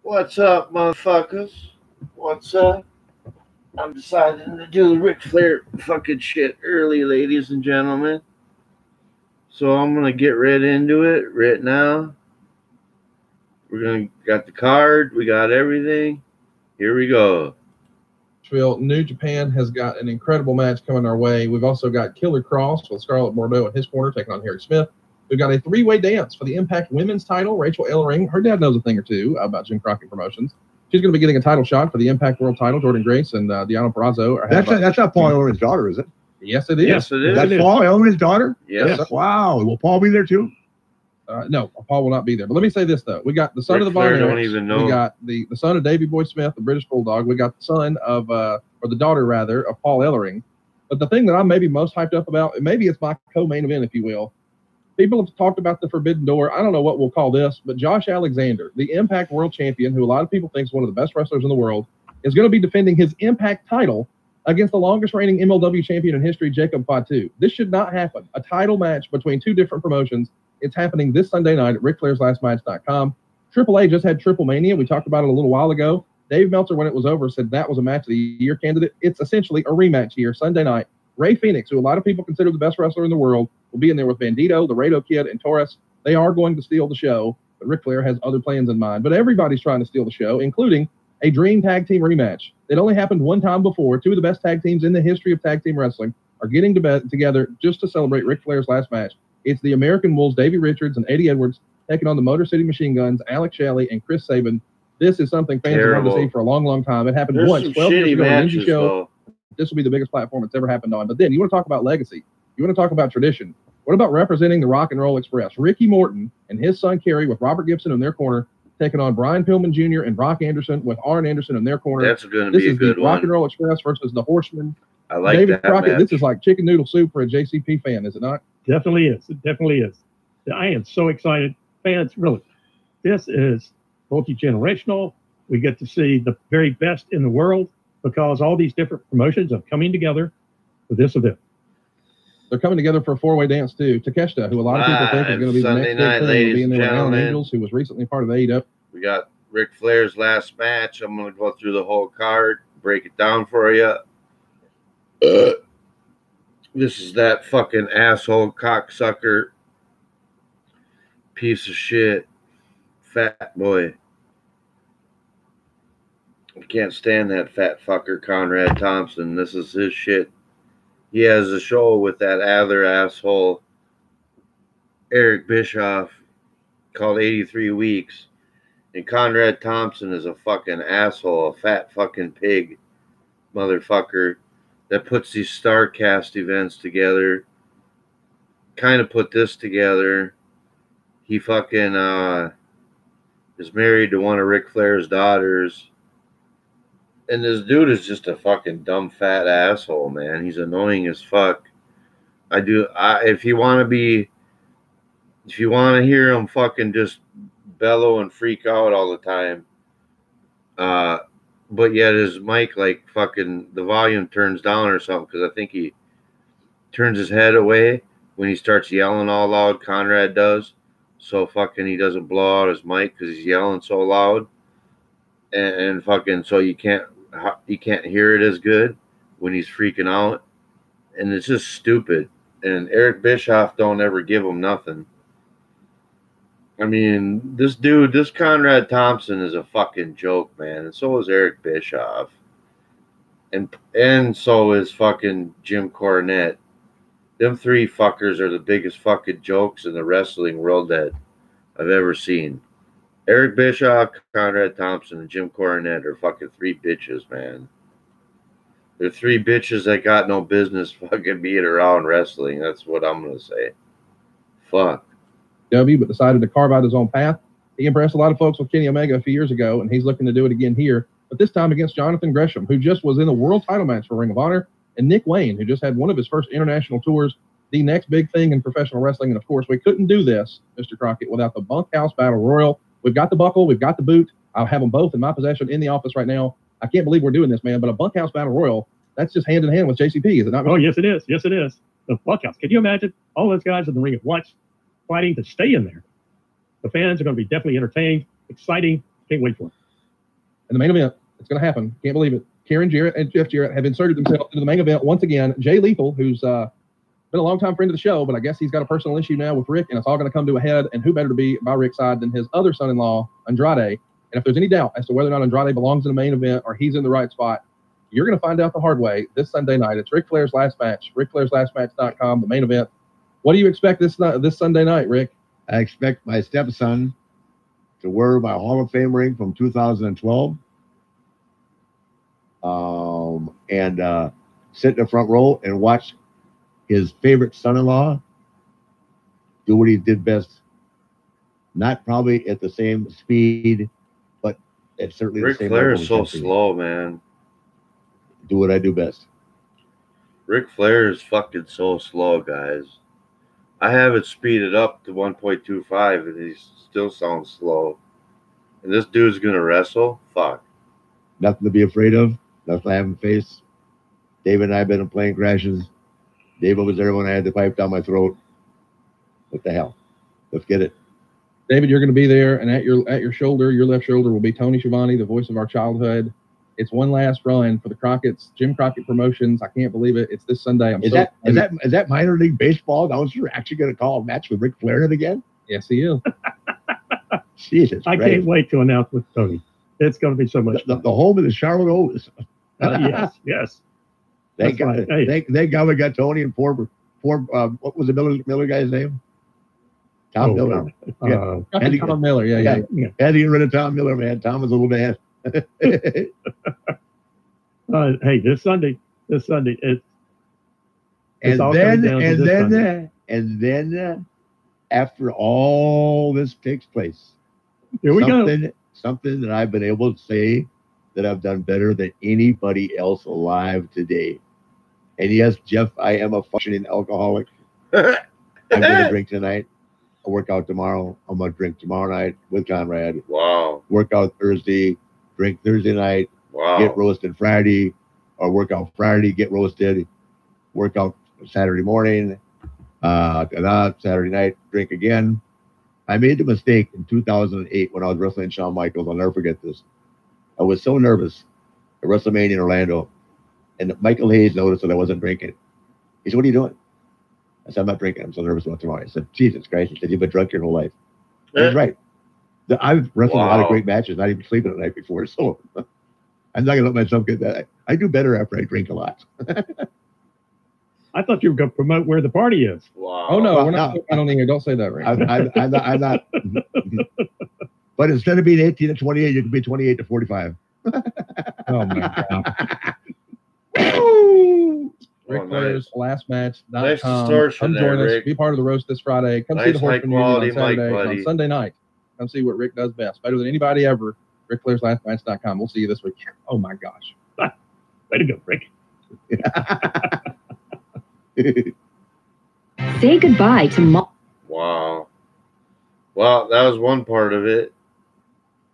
What's up, motherfuckers? What's up? I'm deciding to do the Ric Flair fucking shit early, ladies and gentlemen. So I'm gonna get right into it right now. We're gonna got the card, we got everything. Here we go. New Japan has got an incredible match coming our way. We've also got Killer Cross with Scarlett Bordeaux in his corner taking on Harry Smith. We've got a three-way dance for the Impact Women's title. Rachel Ellering, her dad knows a thing or two about Jim Crockett Promotions. She's going to be getting a title shot for the Impact World title. Jordan Grace and Deanna Purrazzo. That's not Paul Ellering's daughter, is it? Yes, it is. Yes, it is. That's Paul Ellering's daughter? Yes. Wow. Will Paul be there too? No, Paul will not be there. But let me say this, though. We got the son Ric of the Flair Von don't Erichs. even know. We got the son of Davey Boy Smith, the British Bulldog. We got the son of, or the daughter, rather, of Paul Ellering. But the thing that I'm maybe most hyped up about, maybe it's my co-main event, if you will. People have talked about the Forbidden Door. I don't know what we'll call this, but Josh Alexander, the Impact World Champion, who a lot of people think is one of the best wrestlers in the world, is going to be defending his Impact title against the longest reigning MLW champion in history, Jacob Fatu. This should not happen. A title match between two different promotions. It's happening this Sunday night at RicFlairsLastMatch.com. AAA just had Triple Mania. We talked about it a little while ago. Dave Meltzer, when it was over, said that was a match of the year candidate. It's essentially a rematch here Sunday night. Ray Phoenix, who a lot of people consider the best wrestler in the world, will be in there with Bandito, the Laredo Kid, and Torres. They are going to steal the show, but Ric Flair has other plans in mind. But everybody's trying to steal the show, including a dream tag team rematch. It only happened one time before. Two of the best tag teams in the history of tag team wrestling are getting together just to celebrate Ric Flair's last match. It's the American Wolves, Davey Richards and Eddie Edwards, taking on the Motor City Machine Guns, Alex Shelley and Chris Sabin. This is something fans have wanted to see for a long, long time. It happened once, 12 years ago on the Indie Show. Though. This will be the biggest platform it's ever happened on. But then you want to talk about legacy. You want to talk about tradition. What about representing the Rock and Roll Express? Ricky Morton and his son Kerry with Robert Gibson in their corner, taking on Brian Pillman Jr. and Brock Anderson with Arn Anderson in their corner. That's going to be a good one. This is the Rock and Roll Express versus the Horsemen. I like David that Crockett, match. this is like chicken noodle soup for a JCP fan, is it not? Definitely is. It definitely is. I am so excited. Fans, really, this is multi-generational. We get to see the very best in the world because all these different promotions are coming together for this event. They're coming together for a four-way dance, too. Takeshita, who a lot of people think is going to be the next big thing, will be in there with Alan Angels, who was recently part of AEW. We got Ric Flair's last match. I'm going to go through the whole card, break it down for you. This is that fucking asshole cocksucker piece of shit fat boy. I can't stand that fat fucker Conrad Thompson. This is his shit. He has a show with that other asshole Eric Bischoff called 83 Weeks. And Conrad Thompson is a fucking asshole, a fat fucking pig motherfucker that puts these StarCast events together. Kind of put this together. He fucking is married to one of Ric Flair's daughters. And this dude is just a fucking dumb fat asshole, man. He's annoying as fuck. If you want to hear him fucking just bellow and freak out all the time, but yet his mic, like fucking the volume turns down or something, because I think he turns his head away when he starts yelling all loud. Conrad does, so fucking he doesn't blow out his mic because he's yelling so loud, and fucking so you can't hear it as good when he's freaking out, and it's just stupid. And Eric Bischoff don't ever give him nothing. I mean, this Conrad Thompson is a fucking joke, man. And so is Eric Bischoff. And so is fucking Jim Cornette. Them three fuckers are the biggest fucking jokes in the wrestling world that I've ever seen. Eric Bischoff, Conrad Thompson, and Jim Cornette are fucking three bitches, man. They're three bitches that got no business fucking being around wrestling. That's what I'm going to say. Fuck. But decided to carve out his own path. He impressed a lot of folks with Kenny Omega a few years ago, and he's looking to do it again here, but this time against Jonathan Gresham, who just was in a world title match for Ring of Honor, and Nick Wayne, who just had one of his first international tours, the next big thing in professional wrestling. And, of course, we couldn't do this, Mr. Crockett, without the Bunkhouse Battle Royal. We've got the buckle. We've got the boot. I'll have them both in my possession in the office right now. I can't believe we're doing this, man, but a Bunkhouse Battle Royal, that's just hand in hand with JCP, is it not? Oh, yes, it is. Yes, it is. The Bunkhouse. Can you imagine all those guys in the ring at once fighting to stay in there? The fans are going to be definitely entertained, exciting. Can't wait for it. in the main event, it's going to happen. Can't believe it. Karen Jarrett and Jeff Jarrett have inserted themselves into the main event once again. Jay Leathal, who's been a longtime friend of the show, but I guess he's got a personal issue now with Rick, and it's all going to come to a head. And who better to be by Rick's side than his other son-in-law, Andrati? And if there's any doubt as to whether or not Andrati belongs in the main event or he's in the right spot, you're going to find out the hard way this Sunday night. It's Ric Flair's last match, RicFlairsLastMatch.com, the main event. What do you expect this Sunday night, Rick? I expect my stepson to wear my Hall of Fame ring from 2012 and sit in the front row and watch his favorite son-in-law do what he did best. Not probably at the same speed, but it's certainly Ric the same. Flair is so slow, man. Do what I do best. Ric Flair is fucking so slow, guys. I have it speeded up to 1.25 and he still sounds slow. And this dude's gonna wrestle? Fuck. Nothing to be afraid of. Nothing I haven't faced. David and I have been in plane crashes. David was there when I had the pipe down my throat. What the hell? Let's get it. David, you're going to be there, and at your shoulder, your left shoulder, will be Tony Schiavone, the voice of our childhood. It's one last run for the Crockett's, Jim Crockett Promotions. I can't believe it. It's this Sunday. Is that minor league baseball announcer actually going to call a match with Ric Flair in it again? Yes, he is. Jesus, I can't wait to announce with Tony. It's going to be so much fun. The home of the Charlotte O's. Yes. Thank God we got Tony and four. What was the Miller guy's name? Tom Miller. Tom Miller. Yeah. Had to get rid of Tom Miller, man. Tom was a little man. Hey, this Sunday, and then after all this takes place, here we go. Something that I've been able to say that I've done better than anybody else alive today. And yes, Jeff, I am a functioning alcoholic. I'm going to drink tonight. I'll work out tomorrow. I'm going to drink tomorrow night with Conrad. Wow. Work out Thursday, drink Thursday night. Wow. Get roasted Friday, or work out Friday, get roasted. Work out Saturday morning. Saturday night, drink again. I made the mistake in 2008 when I was wrestling Shawn Michaels. I'll never forget this. I was so nervous at WrestleMania in Orlando. And Michael Hayes noticed that I wasn't drinking. He said, "What are you doing?" I said, "I'm not drinking. I'm so nervous about tomorrow." I said, "Jesus Christ." He said, "You've been drunk your whole life." He's right. I've wrestled a lot of great matches, not even sleeping the night before. So I'm not going to let myself get that. I do better after I drink a lot. I thought you were going to promote where the party is. Wow. Oh, no. We're not. I don't even. Don't say that, right? I'm not. But instead of being 18 to 28, you can be 28 to 45. Oh, my God. Ric Flair's last match. Nice distortion. Come join us. Be part of the roast this Friday. Come see the Horseman Union on Saturday. On Sunday night. Come see what Rick does best. Better than anybody ever. RicFlairsLastMatch.com. We'll see you this week. Oh my gosh. Way to go, Rick. Say goodbye to Mom. Wow. Well, that was one part of it.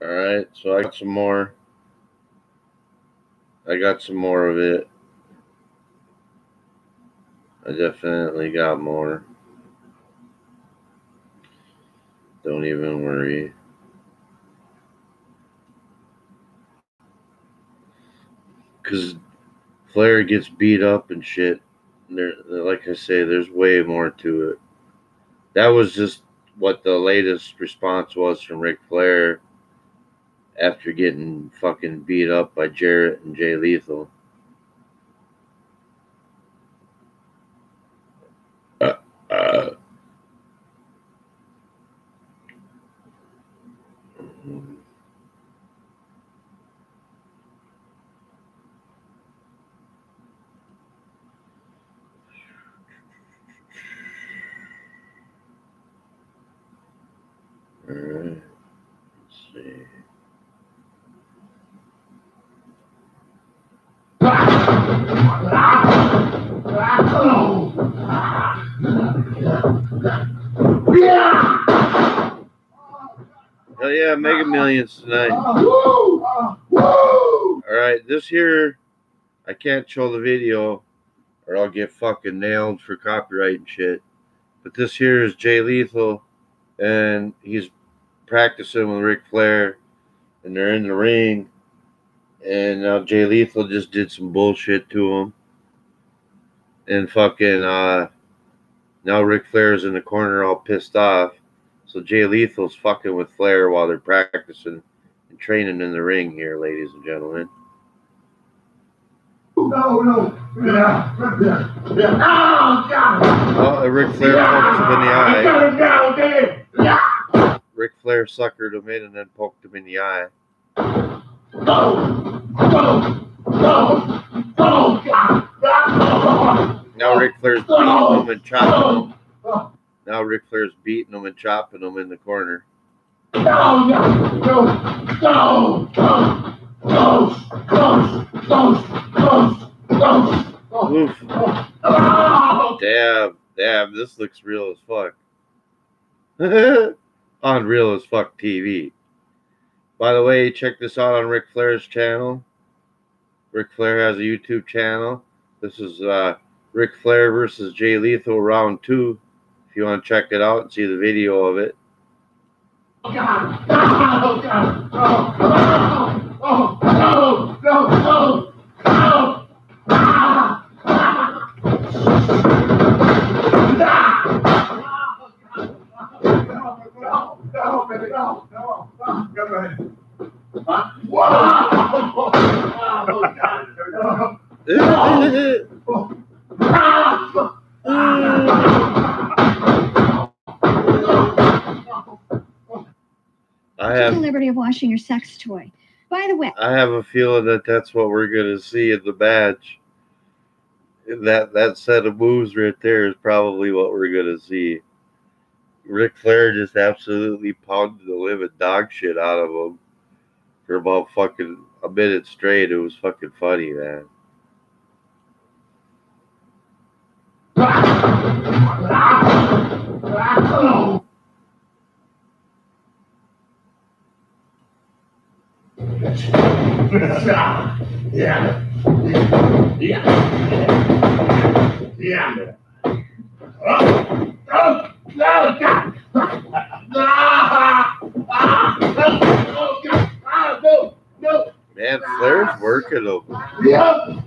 All right. So I got some more. I got some more of it. I definitely got more. Don't even worry. Because Flair gets beat up and shit. There, like I say, there's way more to it. That was just what the latest response was from Ric Flair after getting fucking beat up by Jarrett and Jay Leathal. All right, let's see. Hell yeah, Mega Millions tonight. All right, this here, I can't show the video or I'll get fucking nailed for copyright and shit. But this here is Jay Leathal, and he's practicing with Ric Flair, and they're in the ring, And now Jay Lethal just did some bullshit to him. And fucking, now Ric Flair's in the corner all pissed off. So Jay Lethal's fucking with Flair while they're practicing and training in the ring here, ladies and gentlemen. No. Yeah. Oh, God. Oh, Ric Flair poked him in the eye. Yeah. Ric Flair suckered him in and then poked him in the eye. No. Now Ric Flair's beating him and chopping him. Now Ric Flair's beating him and chopping him in the corner. No. Oof. Damn, this looks real as fuck. On Real as Fuck TV. By the way, check this out on Ric Flair's channel. Ric Flair has a YouTube channel. This is Ric Flair versus Jay Lethal round 2. If you want to check it out and see the video of it. Oh, God. Oh, God. No. I have the liberty of washing your sex toy. By the way, I have a feeling that that's what we're going to see in the match. That set of moves right there is probably what we're going to see. Ric Flair just absolutely pounded the living dog shit out of him for about fucking a minute straight. It was fucking funny, man. Yeah. Oh, no, God. No. Man, Flair's working him. Yeah.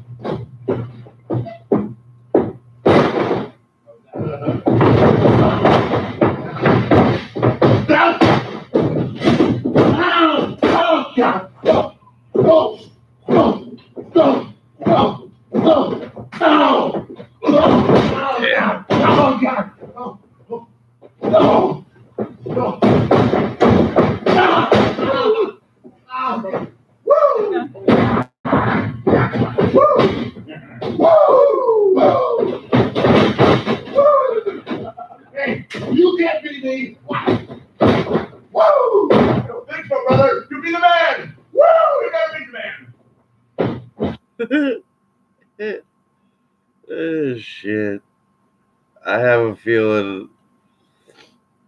Hey, you can't be me. Woo! Thanks, my brother. You be the man. Woo! You gotta be the man. Oh, shit. I have a feeling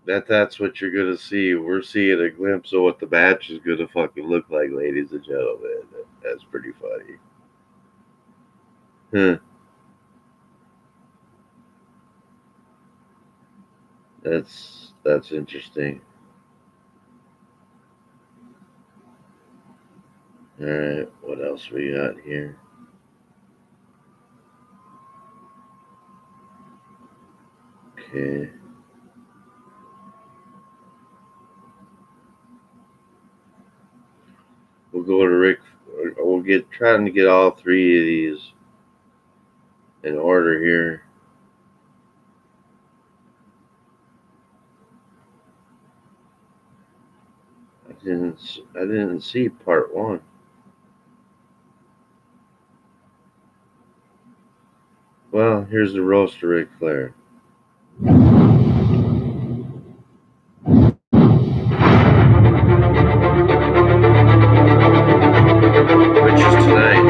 that that's what you're going to see. We're seeing a glimpse of what the match is going to fucking look like, ladies and gentlemen. That's pretty funny. Huh. That's interesting. All right, what else we got here? Okay. We'll go to Rick. We'll trying to get all three of these in order here. I didn't see part 1. Well, here's the roast of Ric Flair. Which is tonight.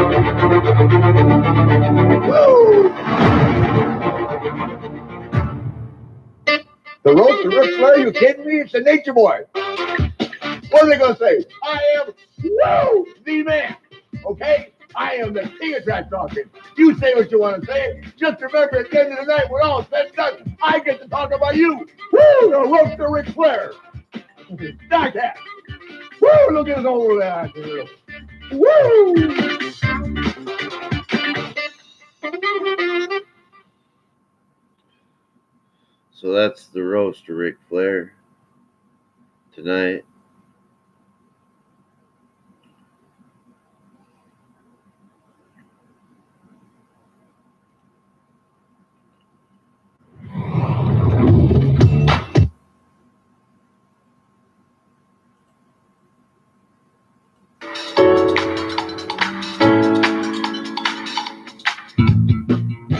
Woo! The roast of Ric Flair, you kidding me? It's the Nature Boy. What are they going to say? I am the man. Okay? I am the king of trash talking. You say what you want to say. Just remember, at the end of the night, we're all said and done. I get to talk about you. Woo! The roast of Ric Flair. Like that. Woo! Look at his old ass. Woo! So that's the roast of Ric Flair tonight.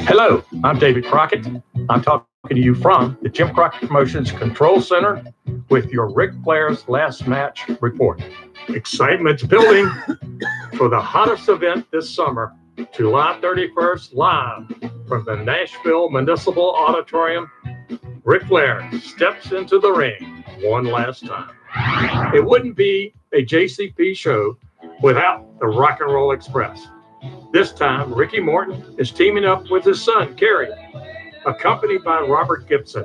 Hello, I'm David Crockett. I'm talking to you from the Jim Crockett Promotions Control Center with your Ric Flair's last match report. Excitement's building for the hottest event this summer, July 31st, live from the Nashville Municipal Auditorium. Ric Flair steps into the ring one last time. It wouldn't be a JCP show without the Rock and Roll Express. This time, Ricky Morton is teaming up with his son, Kerry, accompanied by Robert Gibson.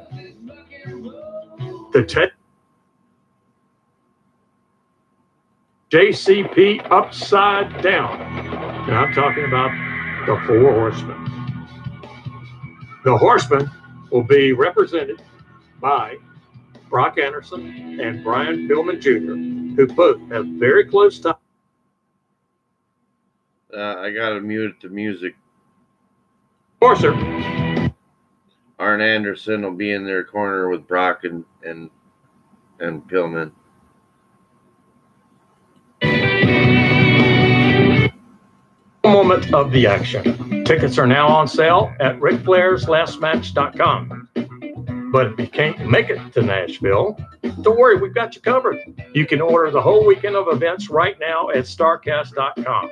The JCP Upside Down. And I'm talking about the Four Horsemen. The Horsemen will be represented by Brock Anderson and Brian Pillman Jr., who both have very close ties. I gotta mute the music. Horser. Arn Anderson will be in their corner with Brock and Pillman. Moment of the action. Tickets are now on sale at ricflairslastmatch.com. But if you can't make it to Nashville, don't worry, we've got you covered. You can order the whole weekend of events right now at starcast.com.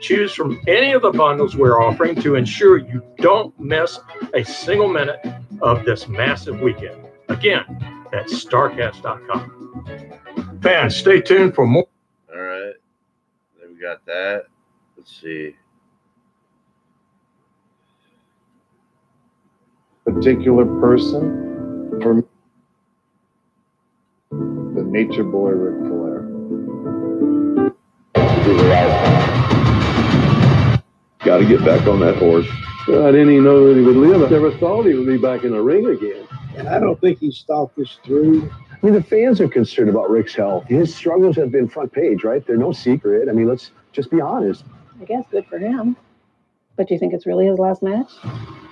Choose from any of the bundles we're offering to ensure you don't miss a single minute of this massive weekend. Again, that's starcast.com. Fans, stay tuned for more. All right. Then we got that. Let's see. Particular person for the Nature Boy Ric Flair. Got to get back on that horse. Well, I didn't even know that he would live. I never thought he would be back in the ring again. And I don't think he's thought this through. I mean, the fans are concerned about Ric's health. His struggles have been front page, right? They're no secret. I mean, let's just be honest. I guess good for him. But do you think it's really his last match?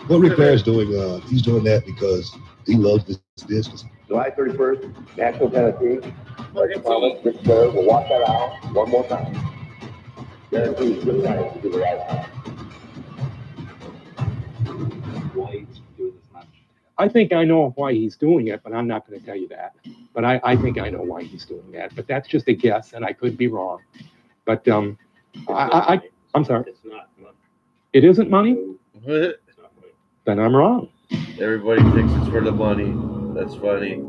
What Ric Flair's doing, he's doing that because he loves this business. July 31st, Nashville, Tennessee. Like promise, Ric Flair will walk that out one more time. Guaranteed good night to do the right out. I think I know why he's doing it, but I'm not going to tell you that. But I think I know why he's doing that. But that's just a guess, and I could be wrong. But I'm sorry. It's not money. It isn't money? What? Then I'm wrong. Everybody thinks it's for the money. That's funny.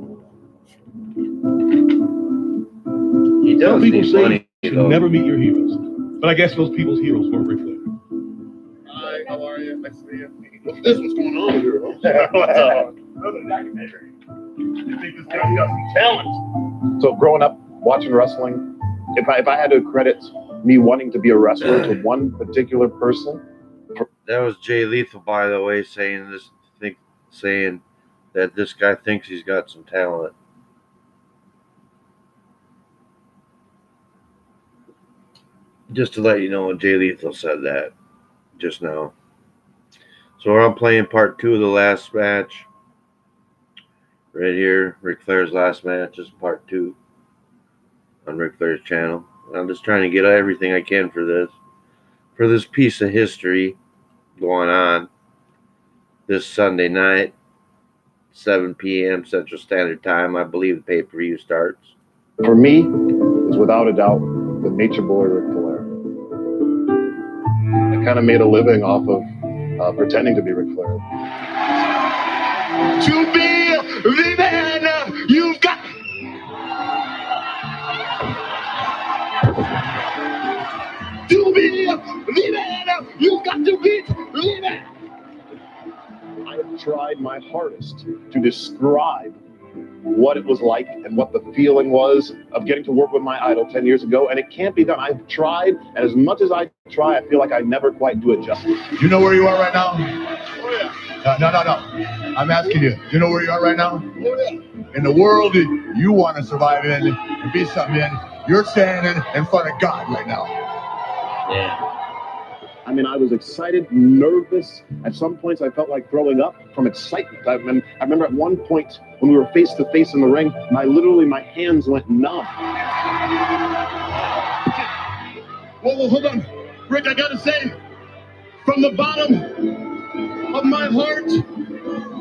He does Some people need say money, you should though. never meet your heroes. But I guess those people's heroes weren't Ric Flair. Hi, how are you? Nice to meet you. What's this? What's going on here? What's another documentary. You think this guy's got some talent? So growing up watching wrestling, if I had to credit me wanting to be a wrestler to one particular person. That was Jay Leathal, by the way, saying that this guy thinks he's got some talent. Just to let you know, Jay Leathal said that just now. So I'm playing part 2 of the last match. Right here, Ric Flair's last match is part 2 on Ric Flair's channel. I'm just trying to get everything I can for this piece of history going on this Sunday night, 7 p.m. Central Standard Time. I believe the pay-per-view starts. For me, is without a doubt the Nature Boy Ric Flair. I kind of made a living off of pretending to be Ric Flair. To be the man you've got. To be the man you've got to be the man. I have tried my hardest to describe what it was like and what the feeling was of getting to work with my idol 10 years ago, and it can't be done. I've tried, and as much as I try, I feel like I never quite do it justice. You know where you are right now? Oh, yeah. No. I'm asking you. Do you know where you are right now? Oh, yeah. In the world you want to survive in and be something in, you're standing in front of God right now. Yeah. I mean, I was excited, nervous. At some points, I felt like throwing up from excitement. I remember at one point when we were face to face in the ring, my hands went numb. Whoa, hold on. Rick, I gotta say, from the bottom of my heart,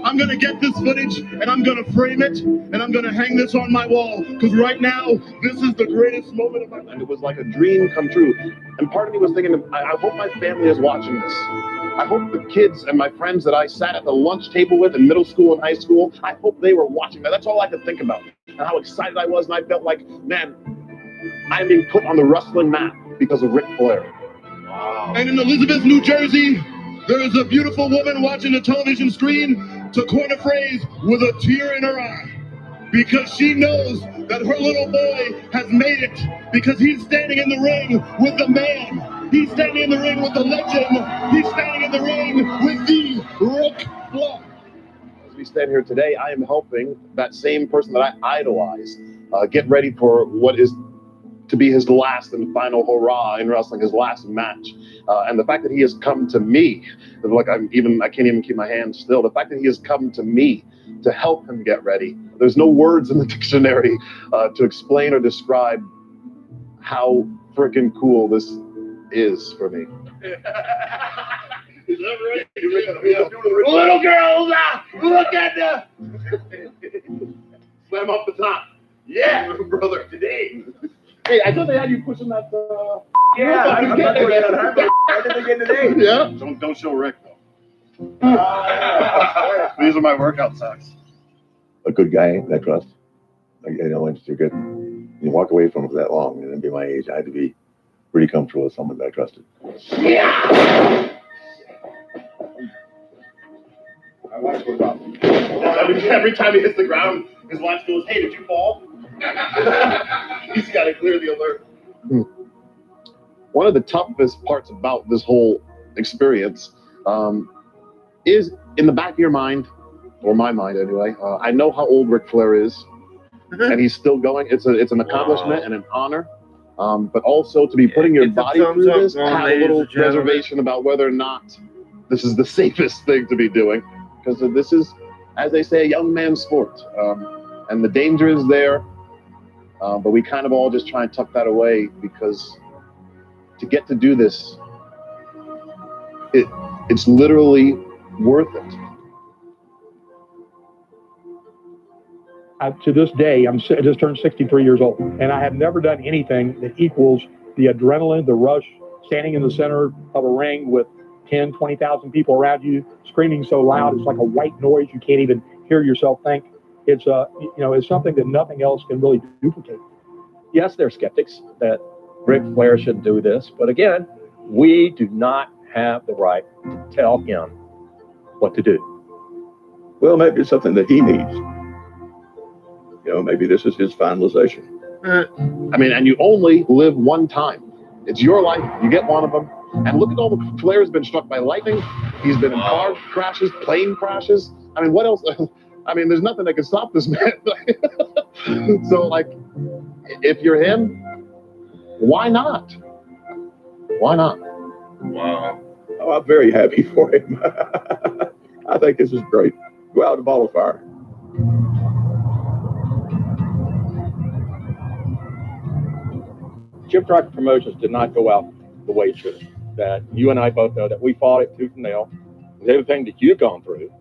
I'm gonna get this footage and I'm gonna frame it and I'm gonna hang this on my wall, because right now this is the greatest moment of my life. And it was like a dream come true. And part of me was thinking, I hope my family is watching this. I hope the kids and my friends that I sat at the lunch table with in middle school and high school, I hope they were watching that. That's all I could think about. And how excited I was, and I felt like, man, I'm being put on the wrestling map because of Ric Flair. Wow. And in Elizabeth, New Jersey, there is a beautiful woman watching the television screen to coin a phrase with a tear in her eye, because she knows that her little boy has made it, because he's standing in the ring with the man. He's standing in the ring with the legend. He's standing in the ring with the Ric Flair. As we stand here today, I am helping that same person that I idolize get ready for what is to be his last and final hurrah in wrestling, his last match. And the fact that he has come to me, like I can't even keep my hands still. The fact that he has come to me to help him get ready. There's no words in the dictionary to explain or describe how freaking cool this is for me. Is that right? Little girls, look at the slam off the top. Yeah, brother, today. Hey, I thought they had you pushing that. Yeah, I'm about to get on her. I did again today. Yeah. Don't show Rick though. These are my workout socks. A good guy that I trust. Once you're good, you walk away from it for that long, and then be my age, I had to be pretty comfortable with someone that I trusted. Yeah. My watch goes off. Every time he hits the ground, his watch goes, "Hey, did you fall?" He's got to clear the alert. One of the toughest parts about this whole experience is in the back of your mind, or my mind anyway. I know how old Ric Flair is, and he's still going. It's an accomplishment and an honor. But also to be putting your body through this, have a little reservation about whether or not this is the safest thing to be doing, because this is, as they say, a young man's sport, and the danger is there. But we kind of all just try and tuck that away, because to get to do this, it's literally worth it. To this day, I just turned 63 years old, and I have never done anything that equals the adrenaline, the rush, standing in the center of a ring with 10, 20,000 people around you, screaming so loud, it's like a white noise. You can't even hear yourself think. It's it's something that nothing else can really duplicate. Yes, there are skeptics that Ric Flair should do this, but again, we do not have the right to tell him what to do. Well, maybe it's something that he needs. Maybe this is his finalization. I mean, and you only live one time. It's your life. You get one of them. And look at all the Flair's been struck by lightning. He's been in car crashes, plane crashes. I mean, what else? I mean, there's nothing that can stop this man. So, like, if you're him, why not? Why not? Wow. Oh, I'm very happy for him. I think this is great. Go out and ball of fire. Jim Crockett Promotions did not go out the way it should have. That you and I both know that we fought it tooth and nail. Everything that you've gone through,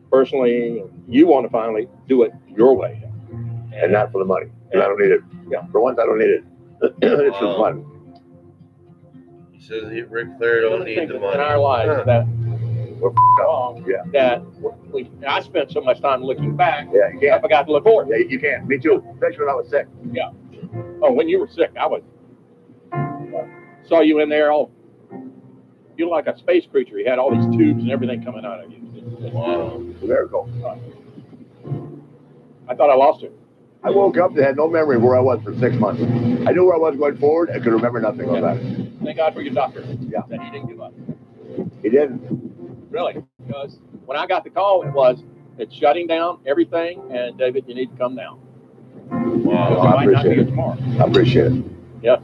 personally, you want to finally do it your way. And not for the money. And I don't need it. Yeah. For once, I don't need it. It's for fun. He says Ric Flair don't need the money. In our lives that we're wrong. Yeah. That I spent so much time looking back. Yeah, you can't. I forgot to look forward. Yeah, you can't. Me too. Especially when I was sick. Yeah. Oh, when you were sick, I saw you in there. You're like a space creature. You had all these tubes and everything coming out of you. Wow. It's a miracle. I thought I lost it. I woke up and had no memory of where I was for 6 months. I knew where I was going forward. I could remember nothing about it. Thank God for your doctor. Yeah. That he didn't give up. He didn't. Really, because when I got the call, it's shutting down everything, and David, you need to come now. Wow. I might not be here tomorrow. I appreciate it. Yes.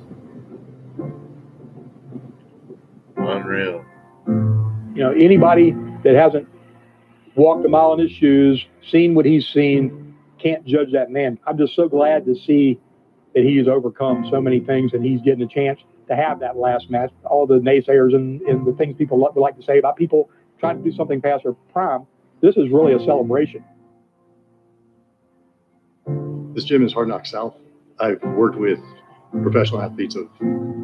Unreal. You know, anybody that hasn't walked a mile in his shoes, seen what he's seen, can't judge that man. I'm just so glad to see that he's overcome so many things and he's getting a chance to have that last match. All the naysayers and the things people would like to say about people trying to do something past their prime, this is really a celebration. This gym is Hard Knock South. I've worked with professional athletes of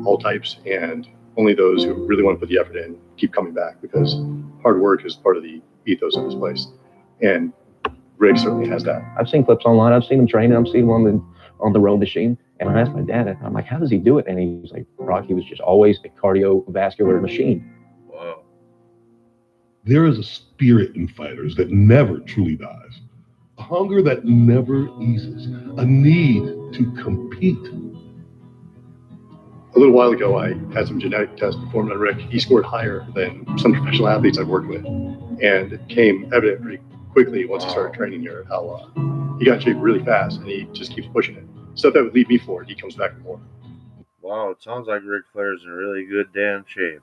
all types, and only those who really want to put the effort in keep coming back, because hard work is part of the ethos of this place. And Rick certainly has that. I've seen clips online. I've seen him training. I've seen him on the row machine. And I asked my dad, I'm like, how does he do it? And he was like, Rocky was just always a cardiovascular machine. Wow. There is a spirit in fighters that never truly dies. A hunger that never eases. A need to compete. A little while ago, I had some genetic tests performed on Rick. He scored higher than some professional athletes I've worked with. And it became evident pretty quickly once he started training here how he got in shape really fast, and he just keeps pushing it. Stuff that would leave me forward, he comes back for more. Wow, it sounds like Ric Flair's in really good damn shape.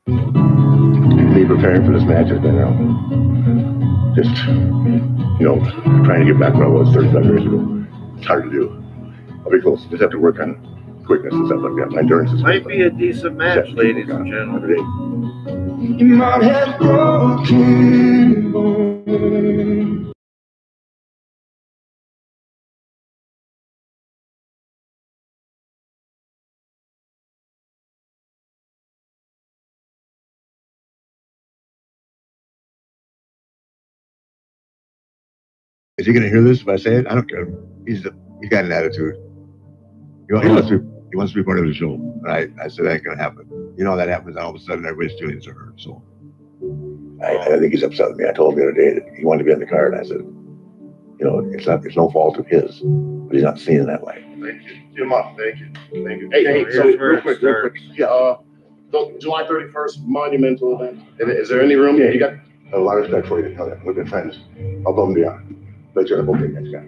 Me preparing for this match has been just, trying to get back where I was 35 years ago. It's hard to do. I'll be close. Just have to work on quickness and stuff like that. My endurance is might be a decent match, ladies and gentlemen. You might have broken bones. Is he going to hear this if I say it? I don't care. He's got an attitude. He wants to be part of the show. And I said that ain't going to happen. You know, that happens, and all of a sudden everybody's feelings are hurt. So I think he's upset with me. I told him the other day that he wanted to be on the card. And I said, it's no fault of his, but he's not seeing it that way. Thank you. Jim up. Thank you. Thank you. Hey, so real quick. Yeah, July 31st, monumental event. Is there any room? Yeah, you got a lot of respect for you. We've been friends. I'll go and beyond. Make sure I both take next guy.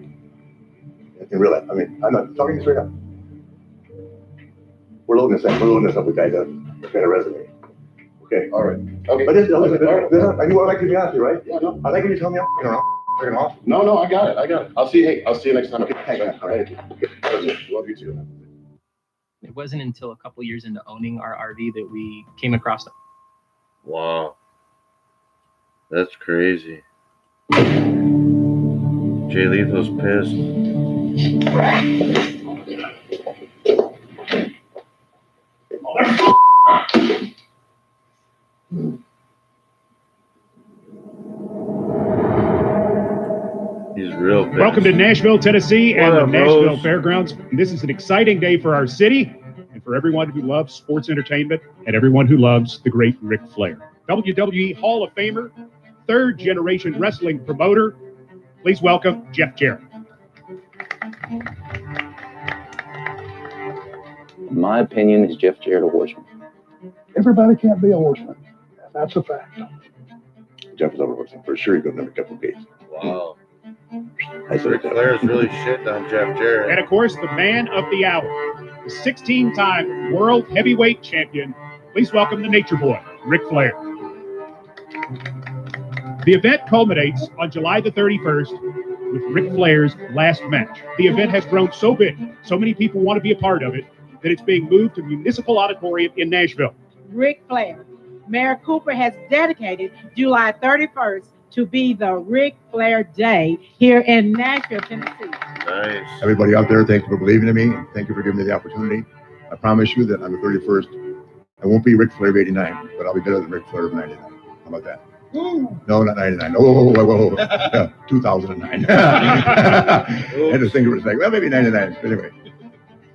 In real life, I'm not talking straight up. We're loading this up with guys that got a resume. Okay. All right. Okay. But I do what I like to be honest with you, right? Yeah, no. I like when you tell me I'm off. No, I got it. I'll see you next time. Okay. All right. Love you too. It wasn't until a couple years into owning our RV that we came across it. Wow. That's crazy. Jay Lethal's pissed. He's real pissed. Welcome to Nashville, Tennessee, and the Nashville Fairgrounds. This is an exciting day for our city and for everyone who loves sports entertainment and everyone who loves the great Ric Flair. WWE Hall of Famer, third-generation wrestling promoter. Please welcome Jeff Jarrett. In my opinion, is Jeff Jarrett a horseman? Everybody can't be a horseman. That's a fact. Jeff is over horseman. For sure, he's going to never kept a pace. Wow. Ric Flair's really shit on Jeff Jarrett. And, of course, the man of the hour, the 16-time world heavyweight champion. Please welcome the Nature Boy, Ric Flair. The event culminates on July the 31st with Ric Flair's last match. The event has grown so big, so many people want to be a part of it, that it's being moved to Municipal Auditorium in Nashville. Ric Flair. Mayor Cooper has dedicated July 31st to be the Ric Flair Day here in Nashville, Tennessee. Nice. Everybody out there, thank you for believing in me, and thank you for giving me the opportunity. I promise you that on the 31st, I won't be Ric Flair of 89, but I'll be better than Ric Flair of 99. How about that? No, not 99. Whoa. Yeah, 2009. And the singer was like, well, maybe 99. But anyway,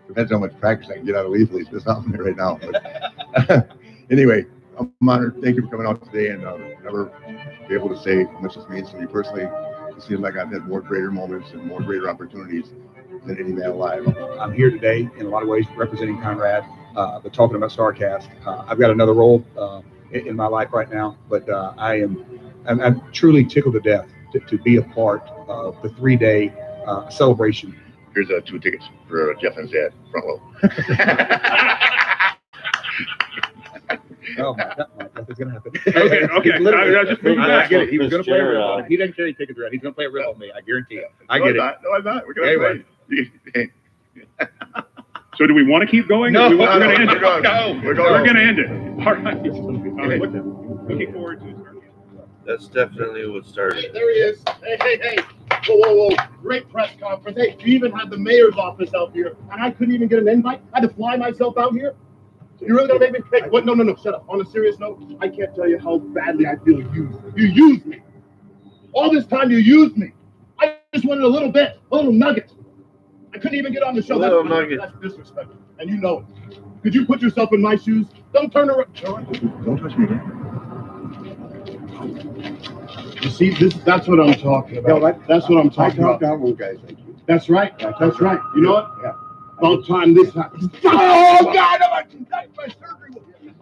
depends how much practice I can get out of leathal. He's just out there right now. But anyway, I'm honored. Thank you for coming out today, and never be able to say how much this means to me personally. It seems like I've had more greater moments and more greater opportunities than any man alive. I'm here today in a lot of ways representing Conrad, but talking about StarCast. I've got another role in my life right now, but I'm truly tickled to death to be a part of the 3-day celebration. Here's 2 tickets for Jeff and Zed, front row. Oh my God, nothing's gonna happen. Okay. I just I get it. He was gonna play a rip on me. He didn't carry tickets around. He's gonna play a rip on me. I guarantee it. I get it. No, I'm not. We're gonna play. So do we want to keep going? No, we're going to end it. No, we're going to end it. All right. Looking forward to it. That's definitely what started. Hey, there he is. Hey. Whoa. Great press conference. Hey, you even had the mayor's office out here, and I couldn't even get an invite. I had to fly myself out here. You're really going to make me pick? What? No. Shut up. On a serious note, I can't tell you how badly I feel used. You used me. All this time you used me. I just wanted a little bit, a little nugget. I couldn't even get on the show. That's disrespectful, and you know it. Could you put yourself in my shoes? Don't turn around. Don't touch me. You see, that's what I'm talking about. No, that's what I'm talking about. Down, guys. Thank you. That's right. That's right. You know what? Yeah. About time this happens. Oh God! My surgery.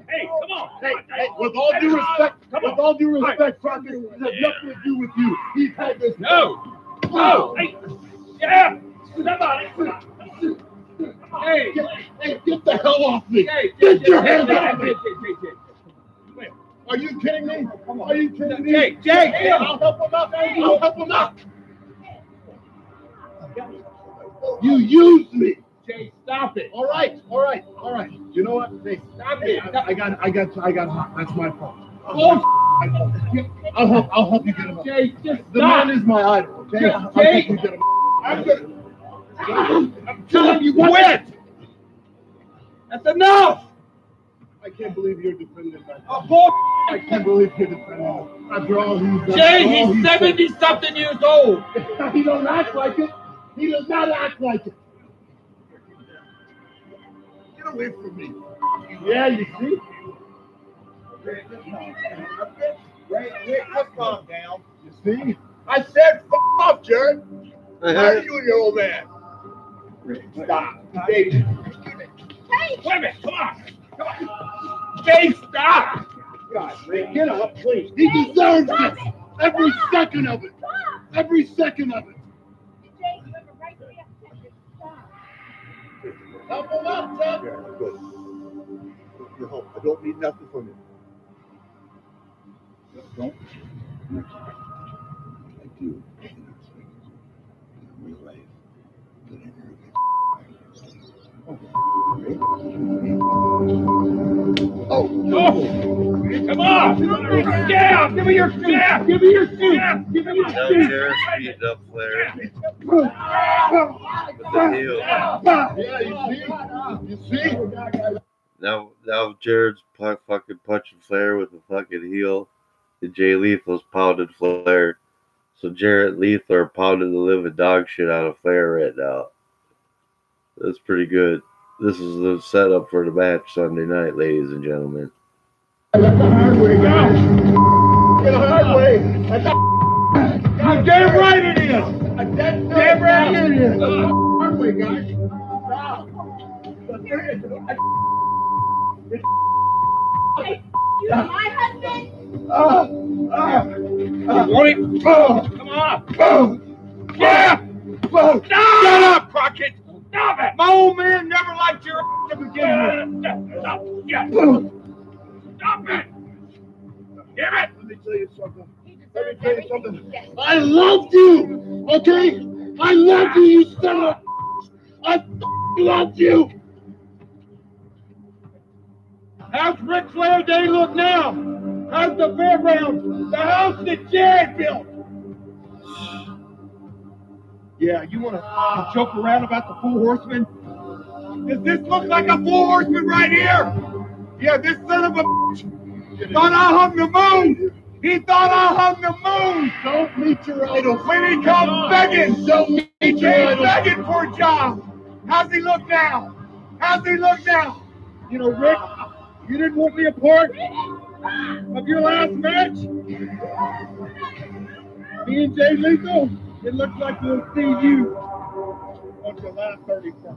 Hey, come on. Hey, with all due respect, Crockett, it has nothing to do with you. He's had this. No. Hey. Yeah. Somebody. Hey, get the hell off me! Get your hands off me! Are you kidding me? Are you kidding me? Jake! I'll help him out. You used me. Jay, stop it! All right. You know what? Hey, stop it! I got hot. That's my fault. Oh, I'll help you get him up. Jay, just the man is my idol. Okay, I'll help you get him up. I'm telling you, quit! That's enough! I can't believe you're defending that. Oh, I can't believe you're defending him. After all he's done. Jay, he's 70-something years old. He don't act like it. He does not act like it. Get away from me. Yeah, you see? Wait, let's calm down. You see? I said, f off, Jared. Why are you and your old man? Stop. David. Hey! Wait a minute, come on! Jay, stop! God, man, get up, please. He deserves this. Every second of it. Every second of it. Help him up, Chuck. Yeah, good. You're home. I don't need nothing from you. Don't. I do. Oh, come on! Yeah, give me your jab! Give me your jab! Give me your Now Jarret speed up Flair. With the heel. Yeah, you see? Now Jarrett's fucking punching Flair with the fucking heel. And Jay Lethal's pounded Flair. So Jarret Lethal are pounding the living dog shit out of Flair right now. That's pretty good. This is the setup for the match Sunday night, ladies and gentlemen. That's the hard way, go! Get the hard way! You're damn right it is! Damn right it is! Hard way, guys! You my husband? You want it? Come on! Yeah! Shut up, Crockett! Stop it! My old man never liked your to begin with. Stop it! Damn it! Let me tell you something. I loved you, okay? I loved you, you son of a... I loved you. How's Ric Flair Day look now? How's the fairgrounds? The house that Jared built? Yeah, you want to joke around about the Four Horsemen? Does this look like a Four Horseman right here? Yeah, this son of a bitch thought I hung the moon. He thought I hung the moon. Don't meet your idol. When he comes begging, Don't meet your idol. begging for a job. How's he look now? How's he look now? You know, Rick, you didn't want me a part of your last match? Me and Jay Leathal, it looks like we'll see you on July 31st.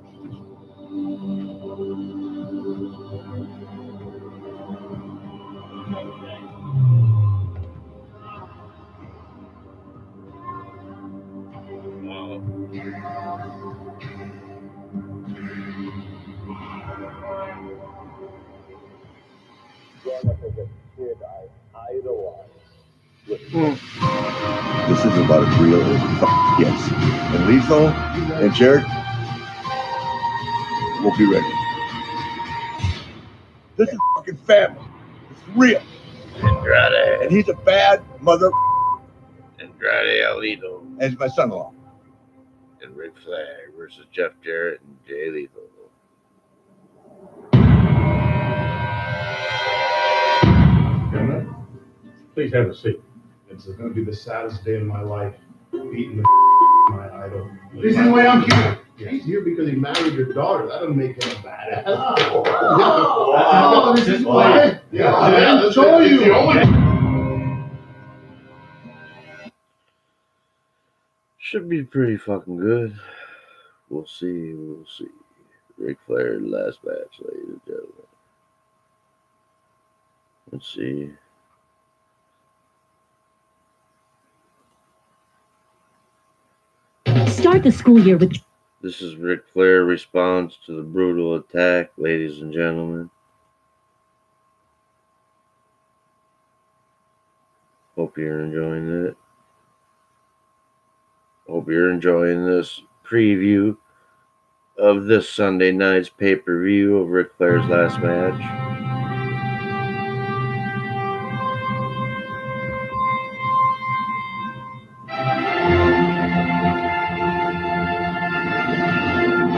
This is about as real as yes. And Leathal and Jarret will be ready. This is fucking family. It's real. Andrati. And he's a bad mother. Andrati Alito. And my son-in-law. And Ric Flair versus Jeff Jarrett and Jay Leathal. Please have a seat. It's going to be the saddest day of my life, beating the my idol. This is why I'm here. Yes. He's here because he married your daughter. That doesn't make him a badass. Oh, this is why. Yeah, I'll show you. Should be pretty fucking good. We'll see. We'll see. Ric Flair, last match, ladies and gentlemen. Let's see. Start the school year with... This is Ric Flair response to the brutal attack, ladies and gentlemen. Hope you're enjoying it. Hope you're enjoying this preview of this Sunday night's pay-per-view of Ric Flair's last match.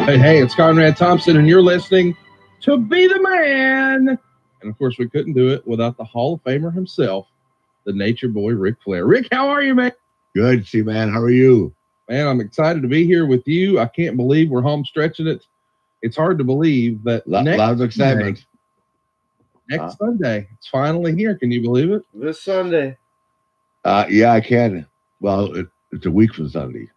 Hey, it's Conrad Thompson, and you're listening to Be the Man. And, of course, we couldn't do it without the Hall of Famer himself, the Nature Boy, Ric Flair. Rick, how are you, man? Good, see, man. How are you? Man, I'm excited to be here with you. I can't believe we're home stretching it. It's hard to believe that lot of excitement. Next Sunday, it's finally here. Can you believe it? This Sunday. Yeah, I can. Well, it's a week from Sunday.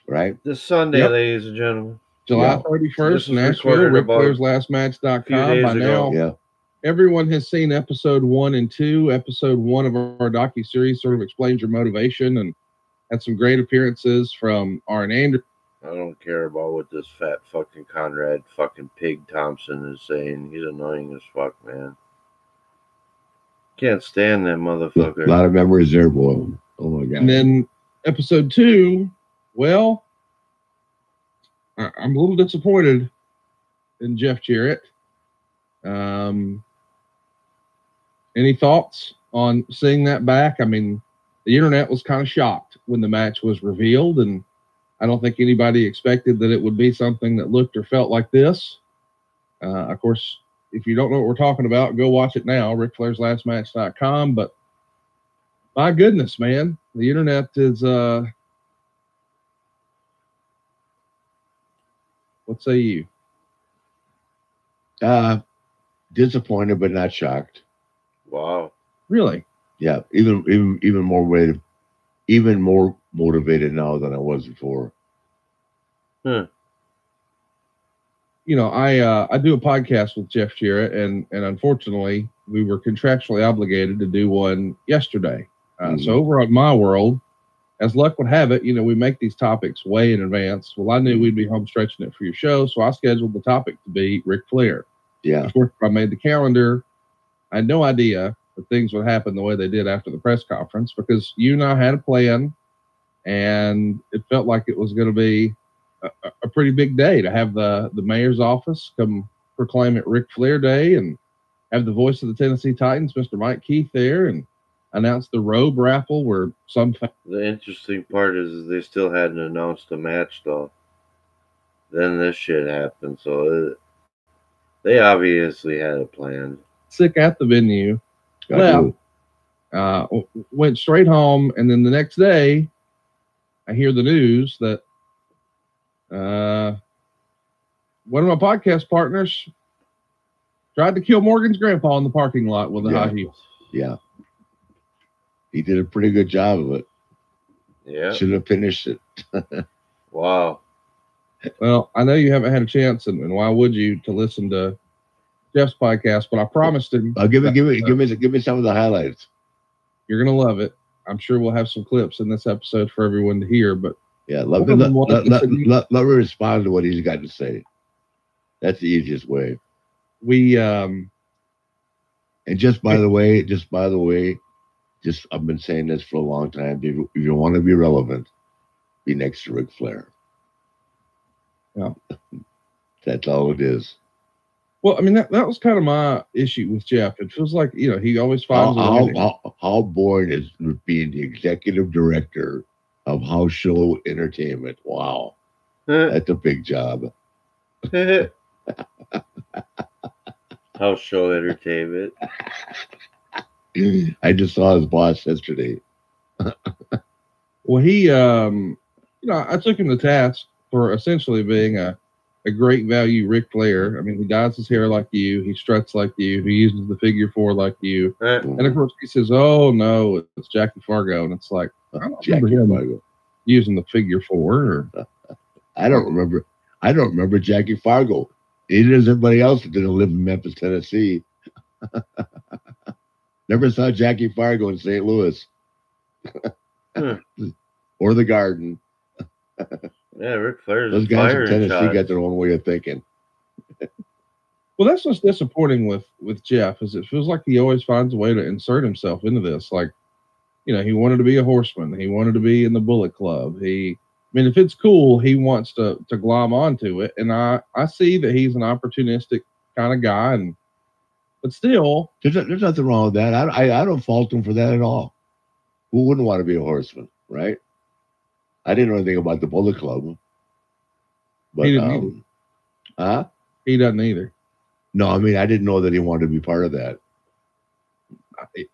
Right? This Sunday, ladies and gentlemen. July 31st, Nashville, RicFlairsLastMatch.com. By now, everyone has seen episode 1 and 2. Episode 1 of our docuseries sort of explains your motivation and had some great appearances from R.N. Anderson. I don't care about what this fat fucking Conrad fucking Pig Thompson is saying. He's annoying as fuck, man. Can't stand that motherfucker. A lot of memories there, boy. Oh my God. And then episode 2, well, I'm a little disappointed in Jeff Jarrett. Any thoughts on seeing that back? I mean, the internet was kind of shocked when the match was revealed, and I don't think anybody expected that it would be something that looked or felt like this. Of course, if you don't know what we're talking about, go watch it now, RicFlairsLastMatch.com. But my goodness, man, the internet is, what say you? Disappointed, but not shocked. Wow. Really? Yeah. Even more motivated now than I was before. You know, I do a podcast with Jeff Jarrett, and unfortunately, we were contractually obligated to do one yesterday. So over on My World, as luck would have it, you know, we make these topics way in advance. Well, I knew we'd be home stretching it for your show, so I scheduled the topic to be Ric Flair. Yeah. Of course, I made the calendar. I had no idea that things would happen the way they did after the press conference, because you and I had a plan, and it felt like it was going to be a pretty big day to have the mayor's office come proclaim it Ric Flair Day and have the voice of the Tennessee Titans, Mr. Mike Keith, there and announce the robe raffle where some... The interesting part is they still hadn't announced a match, though. Then this shit happened, so they obviously had a plan. Sick at the venue. Went straight home, and then the next day, I hear the news that one of my podcast partners tried to kill Morgan's grandpa in the parking lot with the high heels. Yeah. He did a pretty good job of it. Yeah. Should have finished it. Wow. Well, I know you haven't had a chance, and why would you, to listen to Jeff's podcast? But I promised him. Give me some of the highlights. You're gonna love it. I'm sure we'll have some clips in this episode for everyone to hear. But yeah, let me respond to what he's got to say. That's the easiest way. And just by the way, I've been saying this for a long time. If you want to be relevant, be next to Ric Flair. Yeah. That's all it is. Well, I mean, that was kind of my issue with Jeff. It feels like, he always finds how boring is being the executive director of house show entertainment. Wow. That's a big job. House show entertainment. I just saw his boss yesterday. Well, he, I took him to task for essentially being a great value Ric Flair. I mean, he dyes his hair like you. He struts like you. He uses the figure 4 like you. And of course, he says, "Oh no, it's Jackie Fargo," and it's like, I don't remember him using the figure 4. I don't remember Jackie Fargo. Neither does everybody else that didn't live in Memphis, Tennessee. Never saw Jackie Fargo in St. Louis or the Garden. Yeah, Ric Flair's those guys in Tennessee got their own way of thinking. Well, that's what's disappointing with Jeff, is it feels like he always finds a way to insert himself into this. Like, he wanted to be a horseman. He wanted to be in the Bullet Club. If it's cool, he wants to glom onto it. And I see that he's an opportunistic kind of guy. But still, there's nothing wrong with that. I don't fault him for that at all. Who wouldn't want to be a horseman, right? I didn't know anything about the Bullet Club. But, he didn't either. He doesn't either. No, I mean, I didn't know that he wanted to be part of that.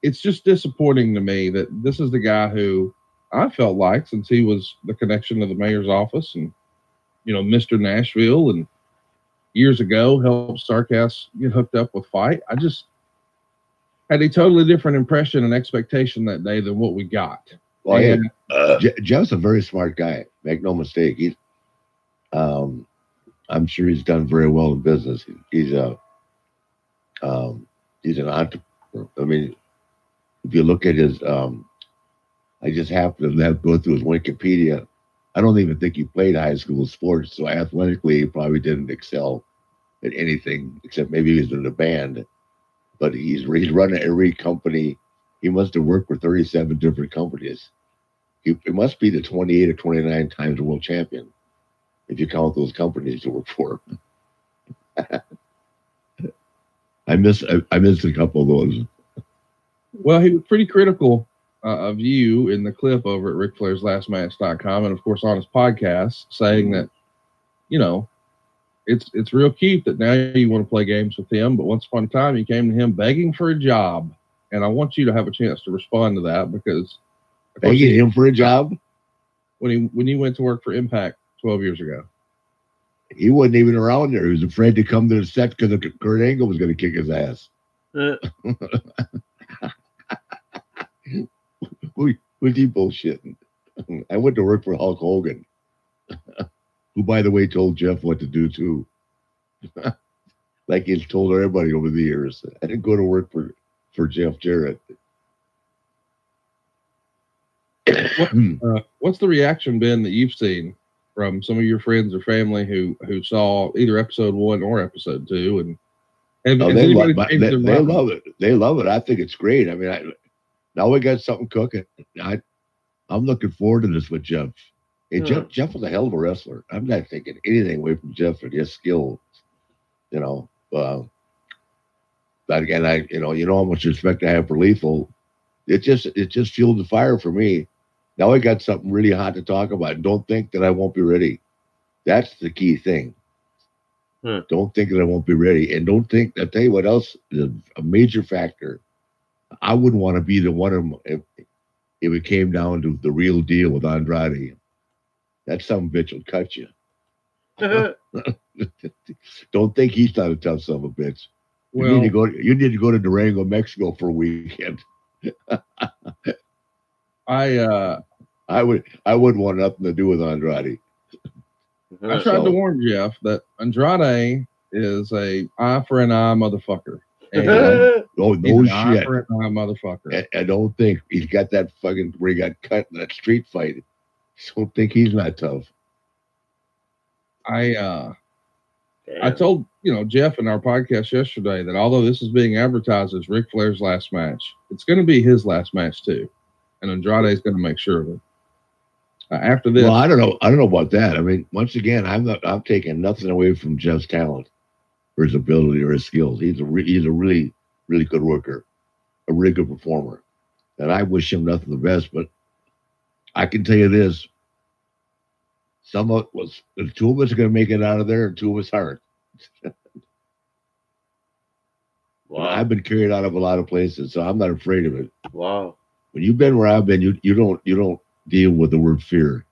It's just disappointing to me that this is the guy who I felt like, since he was the connection to the mayor's office and, Mr. Nashville, and years ago helped Starcast get hooked up with Fight. I just had a totally different impression and expectation that day than what we got. Well, Jeff's a very smart guy. Make no mistake. He's, I'm sure he's done very well in business. He's an entrepreneur. I mean, if you look at his, I just happened to go through his Wikipedia. I don't even think he played high school sports, so athletically he probably didn't excel at anything except maybe he was in a band. But he's run every company. He must have worked for 37 different companies. He must be the 28 or 29 times world champion, if you count those companies to work for. I missed a couple of those. Well, he was pretty critical of you in the clip over at RicFlairsLastMatch.com, and of course on his podcast, saying that, it's real cute that now you want to play games with him, but once upon a time you came to him begging for a job. And I want you to have a chance to respond to that, because begging him for a job when he went to work for Impact 12 years ago. He wasn't even around there. He was afraid to come to the set because Kurt Angle was going to kick his ass. Was he bullshitting? I went to work for Hulk Hogan, who, by the way, told Jeff what to do too. Like he's told everybody over the years. I didn't go to work for Jeff Jarrett. What's the reaction been that you've seen from some of your friends or family who saw either episode 1 or episode 2? And they love it. They love it. I think it's great. I mean, now we got something cooking. I'm looking forward to this with Jeff. Hey, Jeff was a hell of a wrestler. I'm not taking anything away from Jeff and his skill. But again, you know how much respect I have for Lethal. It just fueled the fire for me. Now I got something really hot to talk about. Don't think that I won't be ready. That's the key thing. Don't think that I won't be ready, and don't think. I'll tell you what else is a major factor. I wouldn't want to be the one of them if it came down to the real deal with Andrati. That some bitch will cut you. Don't think he's not a tough son of a bitch. You need to go to Durango, Mexico for a weekend. I would want nothing to do with Andrade. I tried to warn Jeff that Andrade is a eye for an eye motherfucker. And oh, he's no an shit. eye for an eye motherfucker. I don't think he's got that fucking where he got cut in that street fight. I don't think he's not tough. I told Jeff in our podcast yesterday that although this is being advertised as Ric Flair's last match, it's going to be his last match too, and Andrade is going to make sure of it. After this, well, I don't know about that. I mean, once again, I'm taking nothing away from Jeff's talent, or his ability, or his skills. He's a really good worker, a really good performer, and I wish him nothing the best. But I can tell you this: the two of us are going to make it out of there, and two of us aren't. Wow. I've been carried out of a lot of places, so I'm not afraid of it. Wow. When you've been where I've been, you don't deal with the word fear.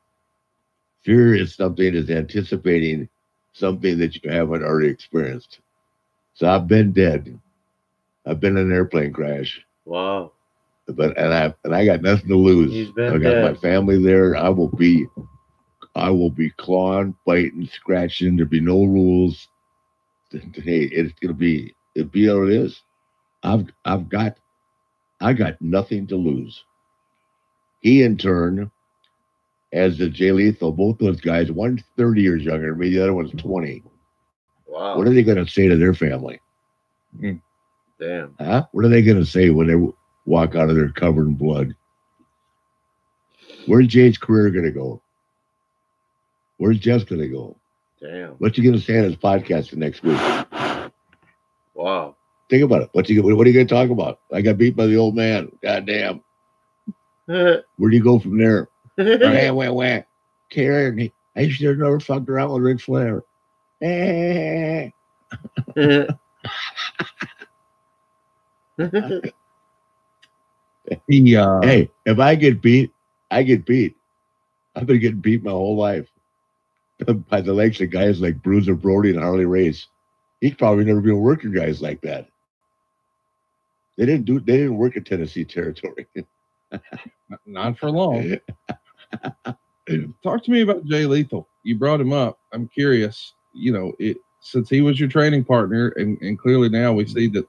Fear is something that's anticipating something that you haven't already experienced. So I've been dead. I've been in an airplane crash. Wow. But I got nothing to lose. He's been I got dead. my family there. I will be clawing, fighting, scratching. There'll be no rules. Hey, it'll be what it is. I got nothing to lose. He in turn, as the Jay Lethal, both those guys, one's 30 years younger than me, the other one's 20. Wow. What are they going to say to their family? Damn. Huh? What are they going to say when they walk out of there covered in blood? Where's Jay's career going to go? Where's Jeff's going to go? Damn. What's he going to say on his podcast next week? Wow. Think about it. What are you going to talk about? I got beat by the old man. God damn. Where do you go from there? Wah. Karen, I should have never fucked around with Ric Flair. Hey, if I get beat, I get beat. I've been getting beat my whole life by the likes of guys like Bruiser Brody and Harley Race. He's probably never been working guys like that. They didn't work in Tennessee territory. Not for long. Talk to me about Jay Lethal. You brought him up. I'm curious. Since he was your training partner, and clearly now we see that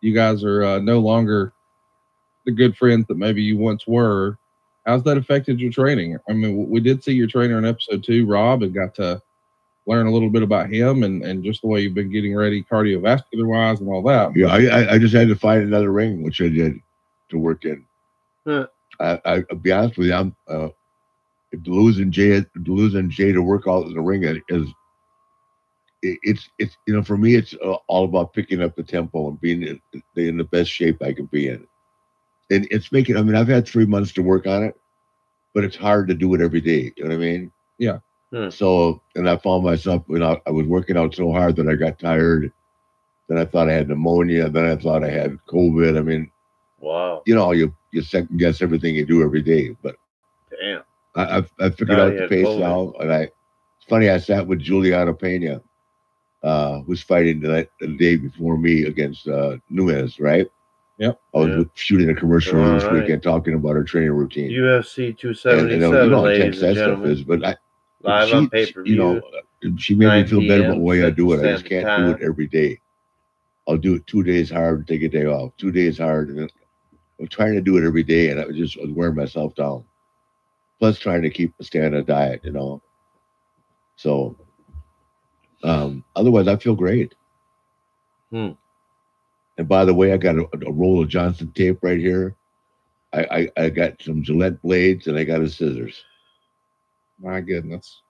you guys are no longer the good friends that maybe you once were. How's that affected your training? I mean, we did see your trainer in episode 2, Rob, and got to learn a little bit about him and just the way you've been getting ready cardiovascular wise and all that. Yeah, I just had to find another ring, which I did, to work in. I'll be honest with you, I'm losing Jay to work out in the ring is it's for me it's all about picking up the tempo and being in the best shape I can be in. And it's making, I've had 3 months to work on it, but it's hard to do it every day. You know what I mean? Yeah. So, and I found myself, I was working out so hard that I got tired. Then I thought I had pneumonia. Then I thought I had COVID. I mean, wow. You second guess everything you do every day. But damn, I figured out the pace now. And it's funny, I sat with Juliana Pena, who's fighting the day before me against Nunes, right? Yep. I was shooting a commercial this weekend talking about her training routine. UFC 277, ladies and gentlemen. But live on pay-per-view. She made me feel better about the way I do it. I just can't do it every day. I'll do it 2 days hard, take a day off. 2 days hard, and then I'm trying to do it every day, and I was wearing myself down. Plus, trying to keep a standard diet, So, otherwise, I feel great. And by the way, I got a roll of Johnson tape right here. I got some Gillette blades, and I got a scissors. My goodness.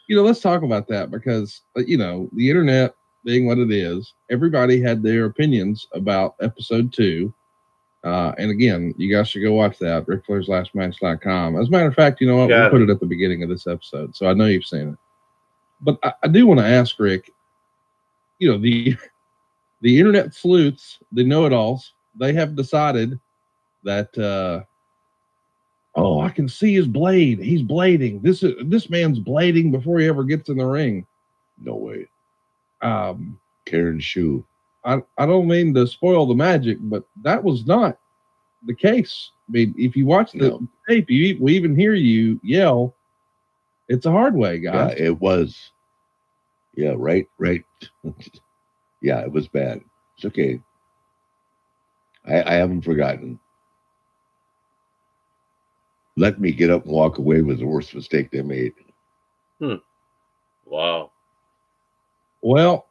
Let's talk about that because, the internet being what it is, everybody had their opinions about episode 2. And again, you guys should go watch that, RicFlairsLastMatch.com. As a matter of fact, you know what? We'll put it at the beginning of this episode, so I know you've seen it. But I do want to ask Rick, the internet sleuths, the know-it-alls, they have decided that, I can see his blade. He's blading. This man's blading before he ever gets in the ring. No way. Karen Shu. I don't mean to spoil the magic, but that was not the case. I mean, if you watch the tape, we even hear you yell. It's a hard way, guys. Yeah, it was. Yeah, right. Yeah, it was bad. It's okay. I haven't forgotten. Let me get up and walk away was the worst mistake they made. Wow. Well,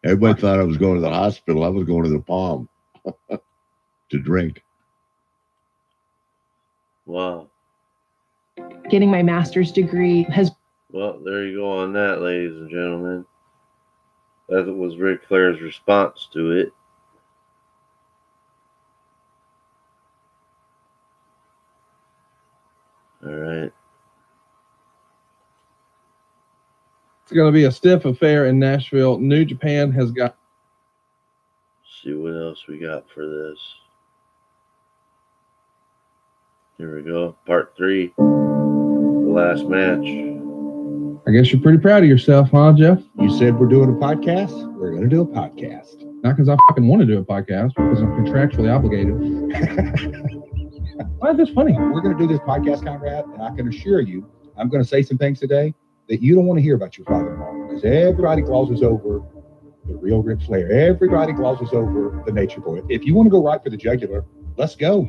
everybody thought I was going to the hospital. I was going to the Palm to drink. Wow. Getting my master's degree has. Well, there you go on that, ladies and gentlemen. That was Ric Flair's response to it. All right. It's going to be a stiff affair in Nashville. New Japan has got. See what else we got for this. Here we go. Part 3. The last match. I guess you're pretty proud of yourself, huh, Jeff? You said we're doing a podcast. We're going to do a podcast. Not because I fucking want to do a podcast, because I'm contractually obligated. Why is this funny? We're going to do this podcast, Conrad, and I can assure you, I'm going to say some things today that you don't want to hear about your father-in-law, because everybody glosses over the real Ric Flair. Everybody glosses over the Nature Boy. If you want to go right for the jugular, let's go.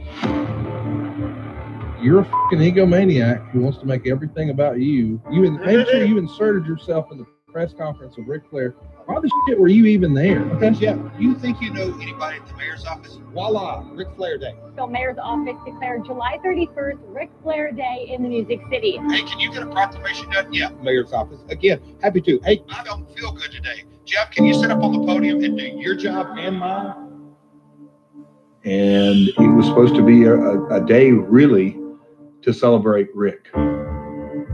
You're a fucking egomaniac who wants to make everything about you. Make sure you inserted yourself in the press conference of Ric Flair. Why the shit were you even there? Okay, Jeff, you think you know anybody at the mayor's office? Voila, Ric Flair Day. So mayor's office declared July 31st Ric Flair Day in the Music City. Hey, can you get a proclamation done? Yeah, mayor's office. Again, happy to. Hey, I don't feel good today. Jeff, can you sit up on the podium and do your job and mine? And it was supposed to be a day really to celebrate Rick. Wing!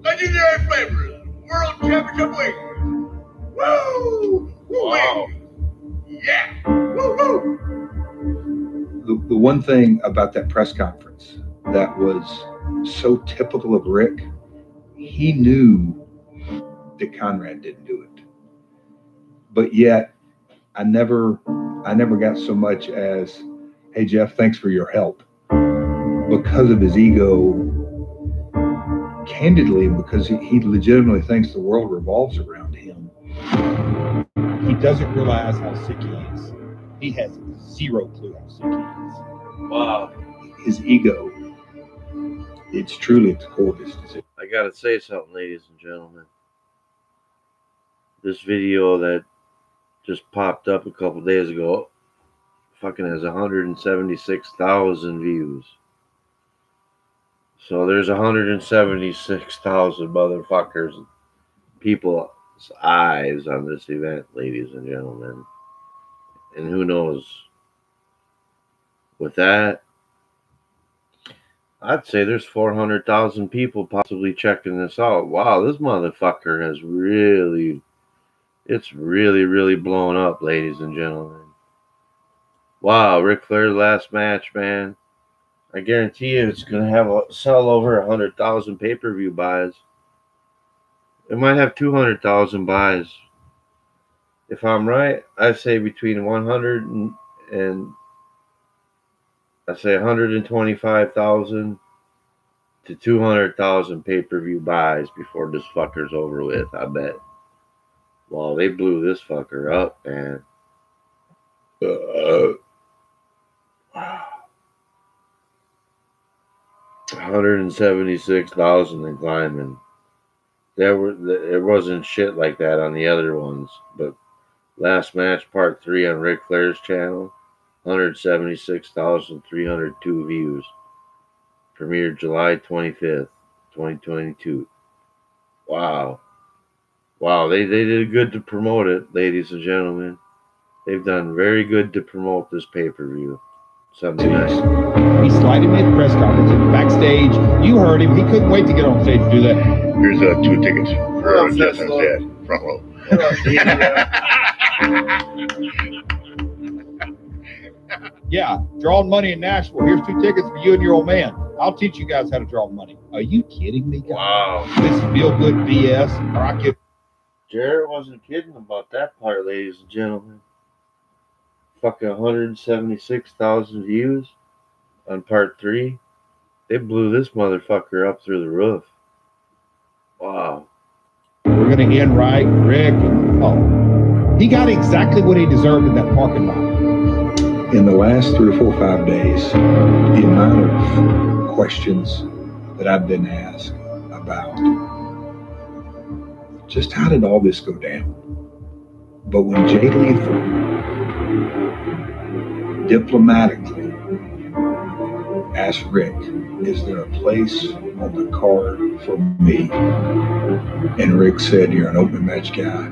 Legendary flavors! World Championship wing! Woo! Wow. Yeah! Woo! The one thing about that press conference that was so typical of Rick, he knew that Conrad didn't do it. But yet, I never got so much as, hey, Jeff, thanks for your help. Because of his ego, candidly, because he legitimately thinks the world revolves around him. He doesn't realize how sick he is. He has zero clue how sick he is. Wow. His ego, it's truly at the core of his decision. I gotta say something, ladies and gentlemen. This video that just popped up a couple days ago fucking has 176,000 views. So there's 176,000 motherfuckers, people's eyes on this event, ladies and gentlemen. And who knows? With that, I'd say there's 400,000 people possibly checking this out. Wow, this motherfucker has really, it's really blown up, ladies and gentlemen. Wow, Ric Flair's last match, man. I guarantee you it's going to have sell over 100,000 pay-per-view buys. It might have 200,000 buys. If I'm right, I'd say between 100 and I'd say 125,000 to 200,000 pay-per-view buys before this fucker's over with, I bet. Well, they blew this fucker up, man. 176,000 and climbing. It wasn't shit like that on the other ones, but last match part 3 on Ric Flair's channel, 176,302 views. Premiered July 25th, 2022. Wow. Wow, they did good to promote it, ladies and gentlemen. They've done very good to promote this pay-per-view. Sunday night. He slighted me at the press conference and backstage. You heard him. He couldn't wait to get on stage to do that. Here's 2 tickets for Justin's dad, front row. Yeah, drawing money in Nashville. Here's 2 tickets for you and your old man. I'll teach you guys how to draw money. Are you kidding me, guys? Wow. This feel good BS. Or I kid. Jarret wasn't kidding about that part, ladies and gentlemen. fucking 176,000 views on part 3. They blew this motherfucker up through the roof. Wow. We're going to end right, Rick. He got exactly what he deserved in that parking lot. In the last 3 or 4 or 5 days, the amount of questions that I've been asked about just how did all this go down? But when Jay Leathal diplomatically asked Rick, is there a place on the card for me? And Rick said, you're an open match guy.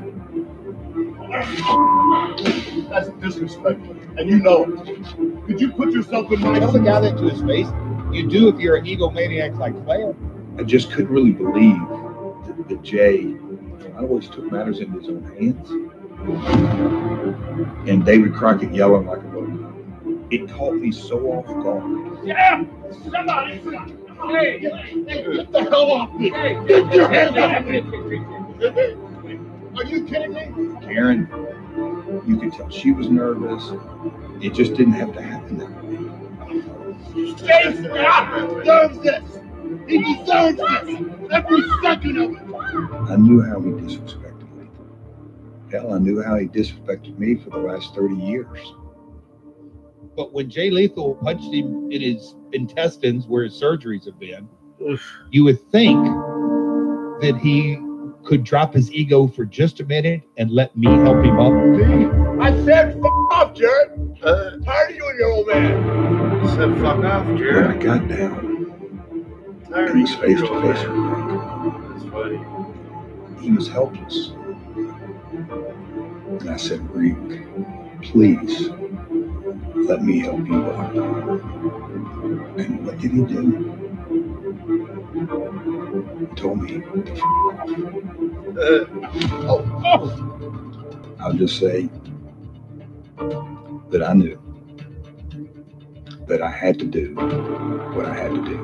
That's disrespectful, and you know it. Could you put yourself in my... Tell the guy that to his face. You do if you're an egomaniac like Flair. I just couldn't really believe that Jay always took matters into his own hands. And David Crockett yelling like a little. It caught me so off guard. Yeah! Somebody! Hey, get the hell off me! Get your hands off me! Are you kidding me? Karen, you could tell she was nervous. It just didn't have to happen that way. Jay deserves this! He deserves this! Every second of it! I knew how he disrespected me. Hell, I knew how he disrespected me for the last 30 years. But when Jay Leathal punched him in his intestines where his surgeries have been, you would think that he could drop his ego for just a minute and let me help him up. I said, fuck off, Jarret. Tired of you and your old man. You said, fuck off, Jarret. When I got down, and he's face to face with Rick. That's funny. He was helpless. And I said, Rick, please let me help you up. And what did he do? He told me to I'll just say that I knew that I had to do what I had to do.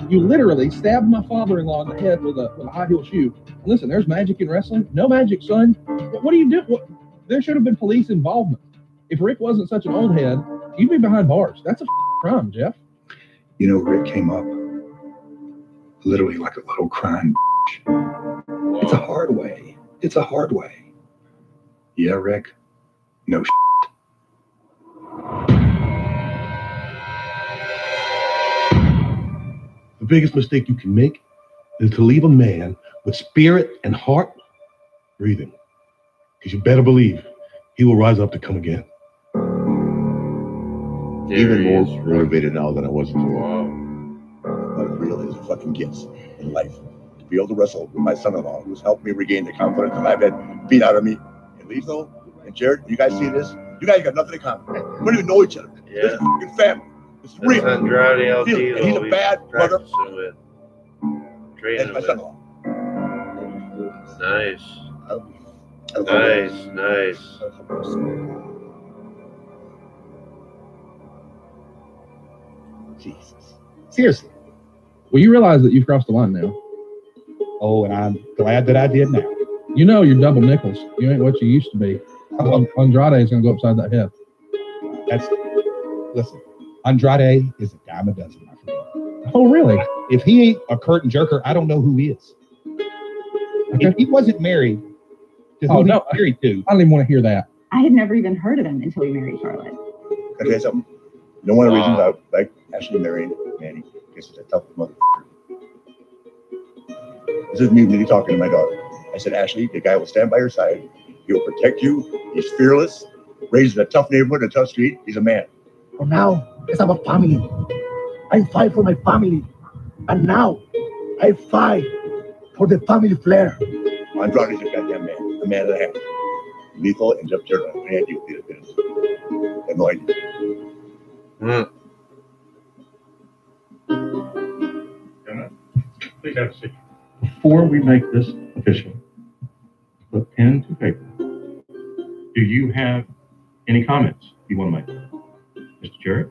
You literally stabbed my father-in-law in the head with a high heel shoe. Listen, there's magic in wrestling. No magic, son. What do you do? There should have been police involvement. If Rick wasn't such an old head, you'd be behind bars. That's a crime, Jeff. You know, Rick came up literally like a little crying. It's a hard way. It's a hard way. Yeah, Rick. No shit. The biggest mistake you can make is to leave a man with spirit and heart breathing. Because you better believe he will rise up to come again. Even more motivated now than I was before. What it really is a fucking gift in life. To be able to wrestle with my son-in-law, who's helped me regain the confidence that I've had beat out of me. And Leathal and Jarret, you guys see this? You guys got nothing in common. We don't even know each other. Yeah. This is fucking family. It's real. Andrati LT, and he's a bad mother. That's my son-in-law. Nice. Nice. Jesus. Seriously. Well, you realize that you've crossed the line now. Oh, and I'm glad that I did now. You know you're double nickels. You ain't what you used to be. Andrade is going to go upside that head. Listen, Andrade is a dime a dozen, my friend. Oh, really? If he ain't a curtain jerker, I don't know who he is. Okay. If he wasn't married to who he's married to. I don't even want to hear that. I had never even heard of him until he married Charlotte. Can I tell you something? You know one of the reasons I like Ashley marrying Manny because he's a tough motherfucker. This is me really talking to my daughter. I said, Ashley, the guy will stand by your side. He'll protect you. He's fearless. Raised in a tough neighborhood, a tough street. He's a man. For now, it's about family. I fight for my family. And now, I fight for the family Flair. Andrade's a goddamn man. A man and a half. Leathal and Jeff Jarret. I had you with this. I have no idea. Please have a seat. Before we make this official, put pen to paper. Do you have any comments you want to make? Mr. Jarret?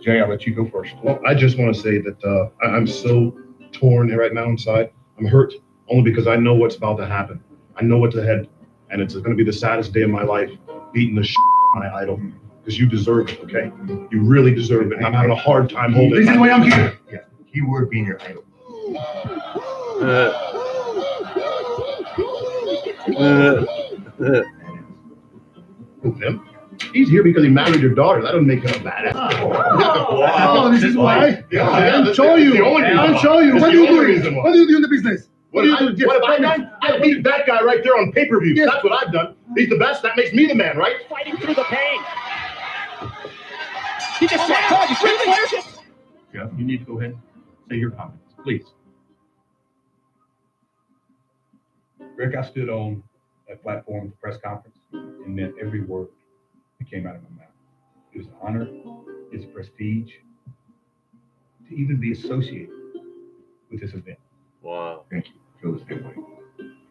Jay, I'll let you go first. Well, I just want to say that I'm so torn right now inside. I'm hurt only because I know what's about to happen. I know what's ahead, and it's going to be the saddest day of my life, beating the shit my idol because you deserve it, okay? You really deserve it. And I'm having a hard time holding it. This is why I'm here. Yeah, keyword being your idol. Who, him? He's here because he married your daughter. That doesn't make him a badass. Oh, this is why. I'll show you. I'll show you. What do you do? What do you do in the business? What have I done? I beat that guy right there on pay-per-view. Yes. That's what I've done. He's the best. That makes me the man, right? Fighting through the pain. He just said, Jeff, you need to go ahead and say your comments, please. Rick, I stood on that platform at the press conference and meant every word that came out of my mouth. It was an honor, it's a prestige to even be associated with this event. Wow. Thank you. Feel the same way.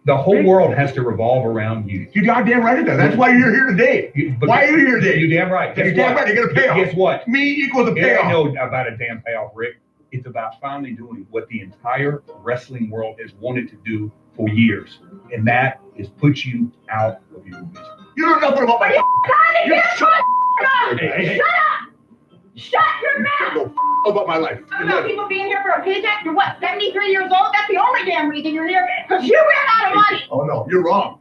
The whole world has to revolve around you. You goddamn right it does. That's why you're here today. Why are you here today? You're damn right. You're damn right. You're going to pay off. Guess what? Me equals a payoff. I know about a damn payoff, Rick. It's about finally doing what the entire wrestling world has wanted to do for years. And that is put you out of your business. You know nothing about my Shut up! Shut your mouth! About my life. About people being here for a paycheck? You're what, 73 years old? That's the only damn reason you're here, because you ran out of money. Oh no, you're wrong.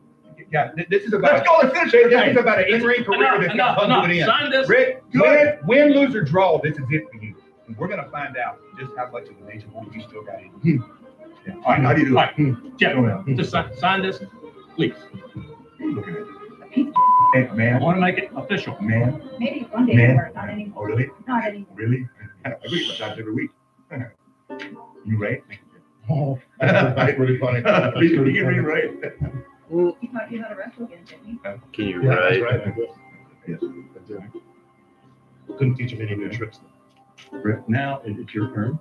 Yeah, this is about. Let's go and finish it. This is about an in-ring career that's enough. in. Sign this. Rick, win, lose, or draw. This is it for you. And we're gonna find out just how much of the nature board you still got in you. Yeah. All right, how do you do it? Jeff, just sign this, please. Look at it. Hey, man, I want to make it official. Man. Maybe one day, Man. not anymore. Oh, really? Not anymore. Really? I read my shots every week. You right? Oh, that's really funny. You read right. You thought you had a wrestle again, didn't you? Can you Yeah, write? that's right. Yes. Couldn't teach him any new tricks. Rick, now it's your turn.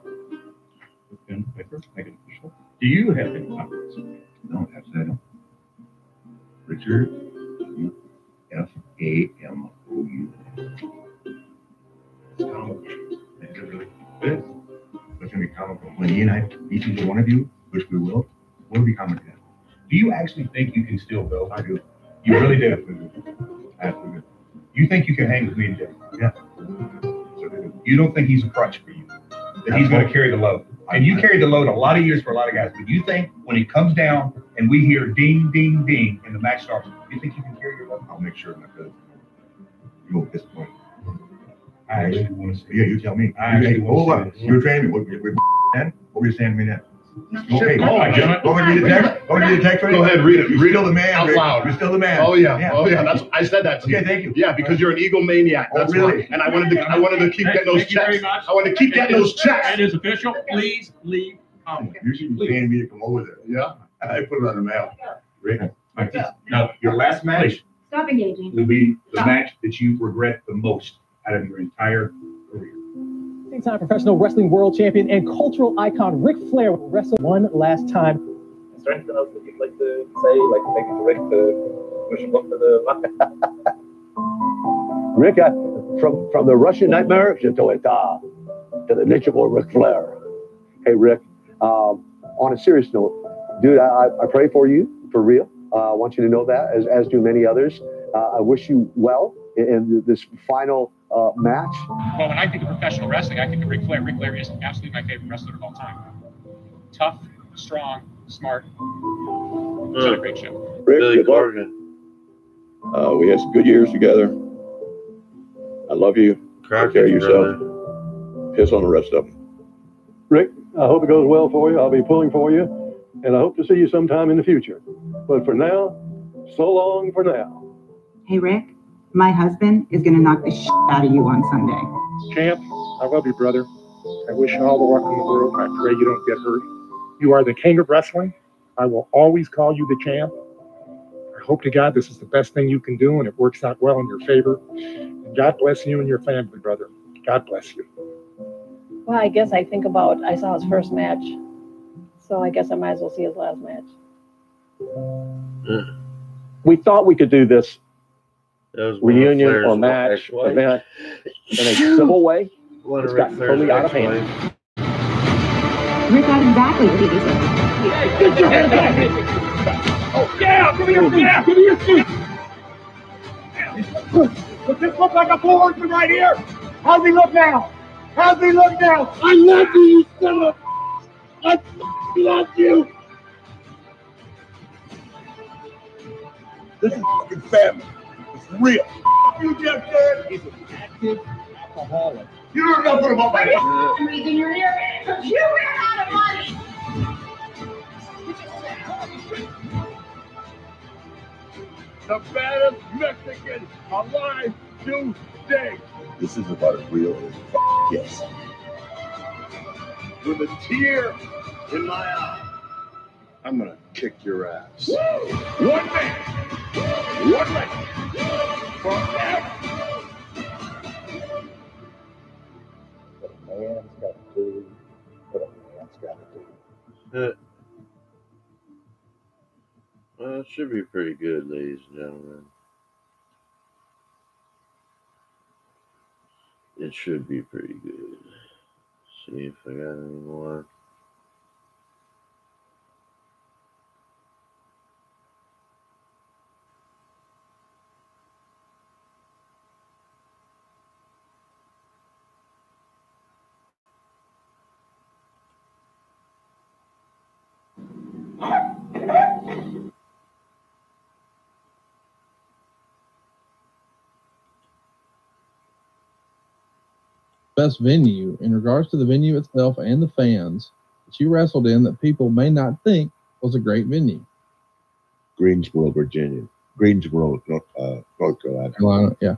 Pen, paper, make it official. Do you have any comments? No, that's it. Richard, F-A-M-O-U. It's comical. It's really good. It's going to be comical. When he and I, each and one of you, which we will be comical. Do you actually think you can still go? I do. You really do? Absolutely. You think you can hang with me today? Yeah. You don't think he's a crutch for you? That he's going to carry the load? And you carried the load a lot of years for a lot of guys. But you think when it comes down and we hear ding, ding, ding, and the match starts, you think you can carry your load? I'll make sure that does. You won't disappoint. I actually want to see. Yeah, you tell me. I actually want to see. You're training me. What were you saying to me then? Okay. All right, gentlemen. What would you read the text? What would you read the text? Go ahead, read it. You're still the man. Out loud. You're still the man. Oh yeah. Oh yeah. That's I said that to you. Okay, thank you. Yeah, because you're an egomaniac. That's really? why. And I wanted to keep getting those Thank you very checks. much. I wanted to keep getting those checks. That is official. Please leave comment. You should be paying me to come over there. Yeah. I put it on the mail. Rick. Now, your last match Stop engaging. will be the match that you regret the most out of your entire career. Two-time professional wrestling world champion and cultural icon Ric Flair will wrestle one last time. Is there anything else that you'd like to say, like maybe to Rick to push him up to the Rick, from the Russian Nightmare to the Nature Boy Ric Flair. Hey, Rick, on a serious note, dude, I pray for you, for real. I want you to know that, as do many others. I wish you well in this final match. Well, when I think of professional wrestling, I think of Ric Flair. Ric Flair is absolutely my favorite wrestler of all time. Tough, strong, smart. It's a great show. Rick, good luck. We had some good years together. I love you. Take care of yourself. Piss on the rest of them. Rick, I hope it goes well for you. I'll be pulling for you, and I hope to see you sometime in the future. But for now, so long for now. Hey, Rick, my husband is going to knock the shit out of you on Sunday. Champ, I love you, brother. I wish you all the luck in the world. I pray you don't get hurt. You are the king of wrestling. I will always call you the champ. I hope to God this is the best thing you can do and it works out well in your favor. And God bless you and your family, brother. God bless you. Well, I guess I think about, I saw his first match, so I guess I might as well see his last match. We thought we could do this reunion or match event in a civil way. It's gotten totally out of hand. Rick got exactly what he deserved. Get your hands up! Oh, yeah! Give me your feet! Give me your feet! Does this look like a blue horseman right here? How's he look now? How's he look now? I love you, you son of a... I love you. This is fucking family. It's real. You just said he's an active alcoholic. You're not put him up my The reason you're here is because you ran out of money. The baddest Mexican alive today. This is about as real as yes. With a tear in my eye, I'm gonna kick your ass. One man, one leg, forever. What a man's got to do, what a man's got to do. Well, it should be pretty good, ladies and gentlemen. It should be pretty good. See if I got any more. Best venue in regards to the venue itself and the fans that you wrestled in that people may not think was a great venue. Greensboro, Virginia. Greensboro, North Carolina. Yeah.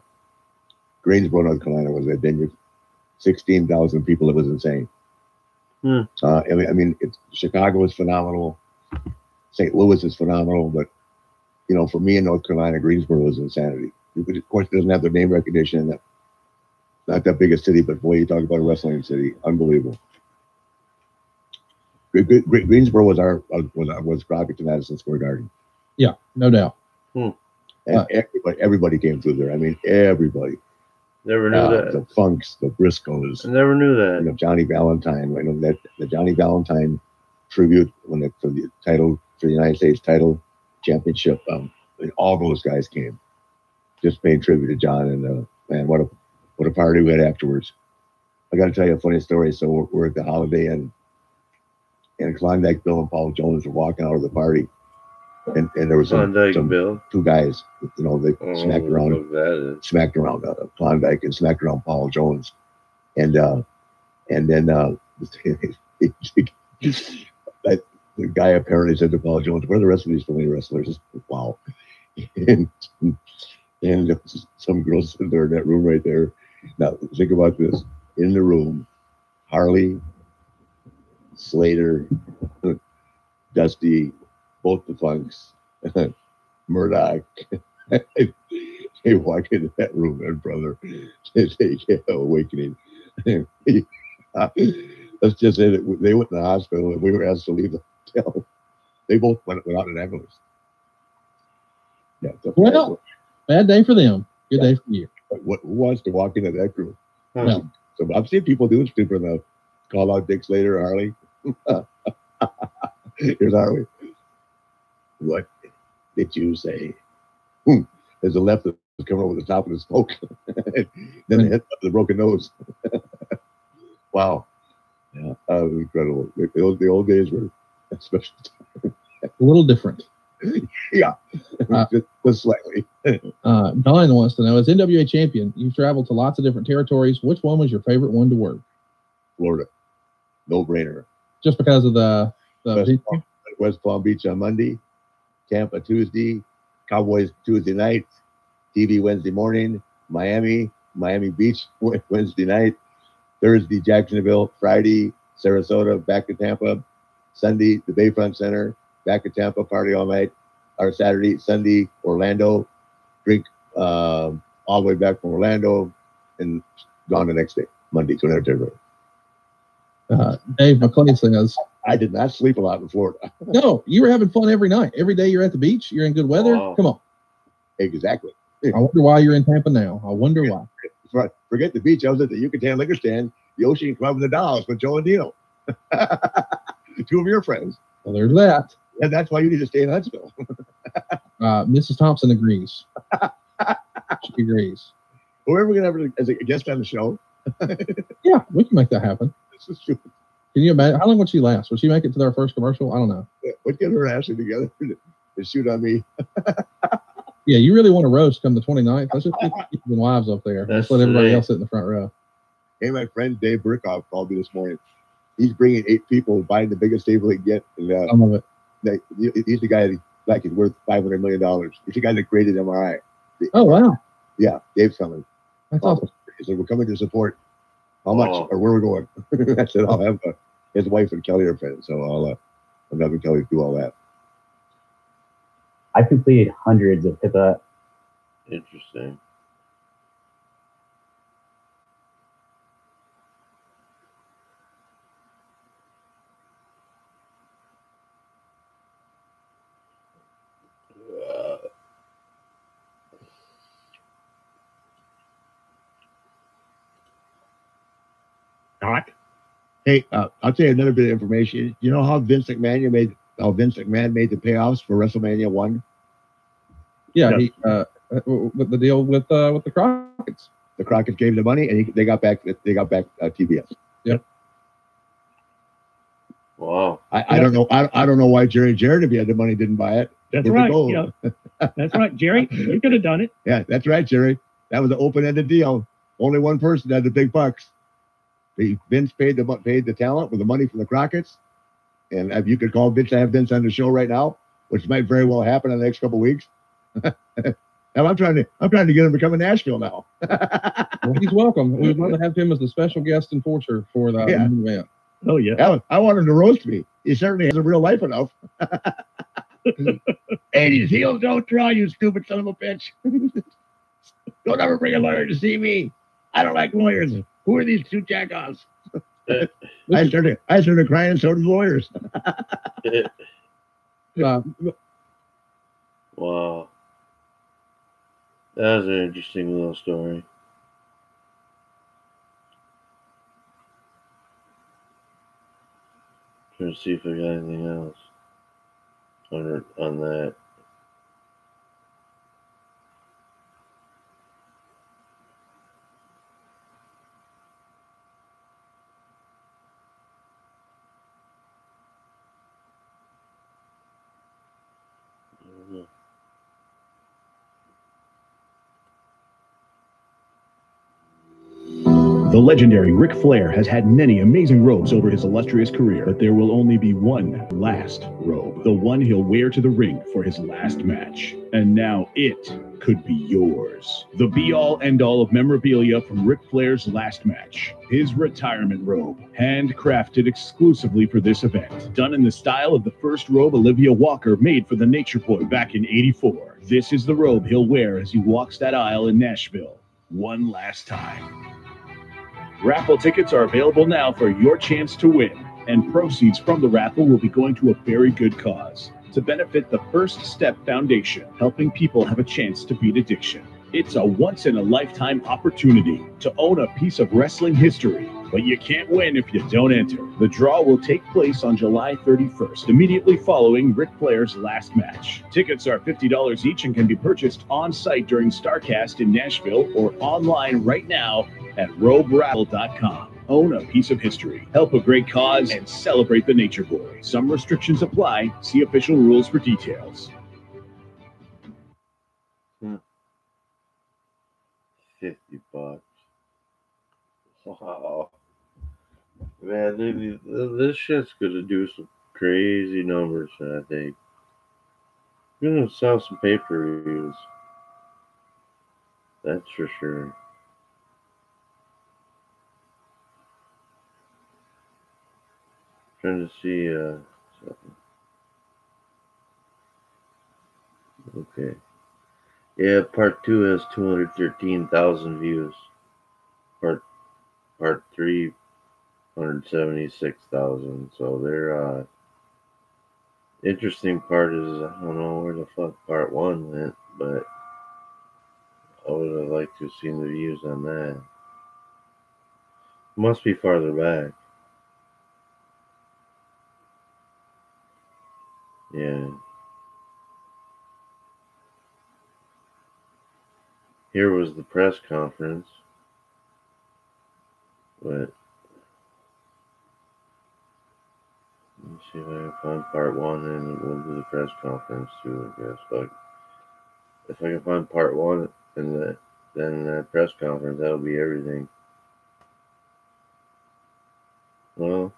Greensboro, North Carolina was a venue. 16,000 people. It was insane. I mean, Chicago is phenomenal. St. Louis is phenomenal, but you know, for me in North Carolina, Greensboro was insanity. Of course, it doesn't have the name recognition. Not that big a city, but boy, you talk about a wrestling city, unbelievable. Greensboro was Crockett to Madison Square Garden. Yeah, no doubt. And everybody came through there. I mean, everybody. Never knew that. The Funks, the Briscoes. I never knew that. You know, Johnny Valentine. You know, that the Johnny Valentine tribute for the title, for the United States title championship. All those guys came, just paying tribute to John. And man, what a party we had afterwards. I got to tell you a funny story. So we're at the Holiday Inn, and Klondike Bill and Paul Jones were walking out of the party, and there was some two guys, you know, they smacked around Klondike and smacked around Paul Jones, and then the guy apparently said to Paul Jones, "Where are the rest of these family wrestlers?" Wow, and some girls sitting there in that room right there. Now think about this: in the room, Harley, Slater, Dusty, both the Funks, Murdoch. They walk into that room, and brother, they get awakening. Let's just say that they went to the hospital, and we were asked to leave the hotel. They both went out in an ambulance. Yeah. Well, bad day for them. Good day for you. Who wants to walk into that group? No. So I've seen people doing stupid enough. Call out Dick Slater, Harley. Here's Harley. What did you say? There's a left that was coming over the top of the smoke. Then it hit the broken nose. Wow. Yeah, that was incredible. The old days were special. A little different. Yeah, just slightly. Don wants to know, as NWA champion, you've traveled to lots of different territories. Which one was your favorite one to work? Florida. No brainer. Just because of the West Palm Beach on Monday, Tampa Tuesday, Cowboys Tuesday night, TV Wednesday morning, Miami Beach Wednesday night, Thursday Jacksonville, Friday Sarasota, back to Tampa, Sunday the Bayfront Center, back to Tampa, party all night, or Saturday, Sunday Orlando, drink all the way back from Orlando, and gone the next day, Monday to another territory. Dave McClay says, I did not sleep a lot in Florida. No, you were having fun every night. Every day you're at the beach. You're in good weather. Oh. Come on. Exactly. I wonder why you're in Tampa now. I wonder why. Forget the beach. I was at the Yucatan Liquor Stand, the Ocean Club in the Dalles with Joe and Dino. Two of your friends. Well, there's that. And that's why you need to stay in Huntsville. Mrs. Thompson agrees. She agrees. Whoever gonna have as a guest on the show. Yeah, we can make that happen. This is true. Can you imagine? How long would she last? Would she make it to their first commercial? I don't know. We'd get her and Ashley together to shoot on me. Yeah, you really want to roast come the 29th. Let's just keep the wives up there. Let's let everybody else sit in the front row. Hey, my friend Dave Burkhoff called me this morning. He's bringing 8 people, buying the biggest table he can get. And, I love it. He's the guy that is worth $500 million. He's the guy that created MRI. Oh, wow. Yeah, Dave's coming. That's awesome. He said, we're coming to support how much or where we're going. I said, I'll have his wife and Kelly are friends. So I'll have Kelly do all that. I've completed hundreds of HIPAA. Interesting. Hey, I'll tell you another bit of information. You know how Vince McMahon made the payoffs for WrestleMania 1? Yeah, he with the deal with the Crockett's. The Crockett's gave the money, and they got back TBS. Yep. Wow. I don't know. I don't know why Jerry Jarrett, if he had the money, didn't buy it. That's right. Yeah. That's right, Jerry. You could have done it. Yeah, that's right, Jerry. That was an open-ended deal. Only one person had the big bucks. Vince paid the talent with the money from the Crockett's, and if you could call Vince, I have Vince on the show right now, which might very well happen in the next couple of weeks. I'm trying to get him to come to Nashville now. Well, he's welcome. We'd love to have him as the special guest enforcer for the event. Oh yeah. I want him to roast me. He certainly has a real life enough. Hey, these heels don't draw, you stupid son of a bitch. Don't ever bring a lawyer to see me. I don't like lawyers. Who are these two jackoffs? I started crying, and so did lawyers. Wow. That was an interesting little story. Trying to see if I got anything else on that. The legendary Ric Flair has had many amazing robes over his illustrious career, but there will only be one last robe, the one he'll wear to the ring for his last match. And now it could be yours. The be-all, end-all of memorabilia from Ric Flair's last match. His retirement robe, handcrafted exclusively for this event. Done in the style of the first robe Olivia Walker made for the Nature Boy back in '84. This is the robe he'll wear as he walks that aisle in Nashville one last time. Raffle tickets are available now for your chance to win, and proceeds from the raffle will be going to a very good cause, to benefit the First Step Foundation, helping people have a chance to beat addiction. It's a once-in-a-lifetime opportunity to own a piece of wrestling history, but you can't win if you don't enter. The draw will take place on July 31st, immediately following Ric Flair's last match. Tickets are $50 each and can be purchased on-site during StarCast in Nashville or online right now at roberaffle.com. Own a piece of history, help a great cause, and celebrate the Nature Boy. Some restrictions apply. See official rules for details. 50 bucks. Wow. Man, this shit's gonna do some crazy numbers, I think. We're gonna sell some pay-per-views. That's for sure. Trying to see something. Okay. Yeah, part 2 has 213,000 views. Part 3, 176,000. So they're interesting part is I don't know where the fuck part 1 went, but I would have liked to have seen the views on that. Must be farther back. Yeah. Here was the press conference. But let me see if I can find part 1 and we'll do the press conference too, I guess. But if I can find part 1 and then that press conference, that'll be everything. Well,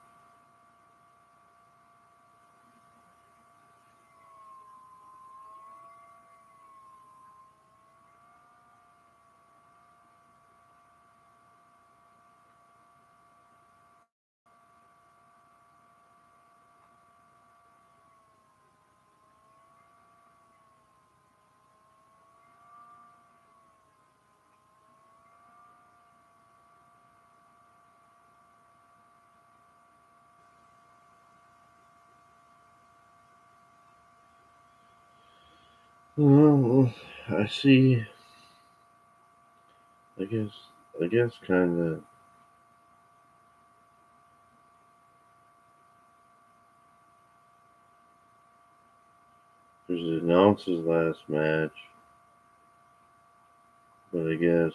I see. I guess kind of. There's announced his last match, but I guess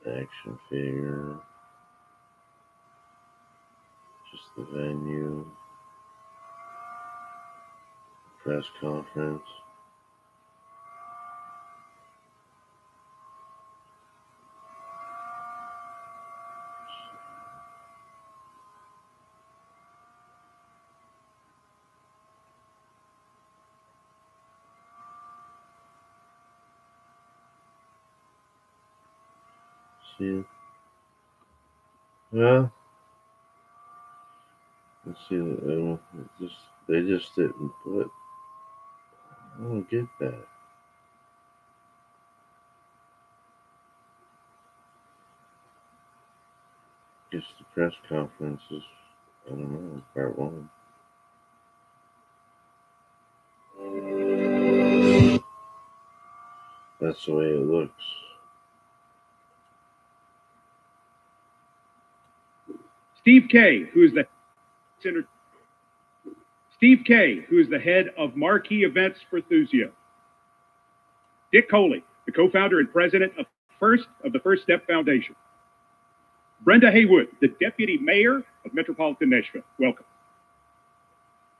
action figure, just the venue, press conference. See, well, let's see. They just didn't put. I don't get that. Guess the press conference is, I don't know, part 1. That's the way it looks. Steve K, who is the head of Marquee Events for Thusio. Dick Coley, the co-founder and president of the First Step Foundation. Brenda Haywood, the deputy mayor of Metropolitan Nashville. Welcome.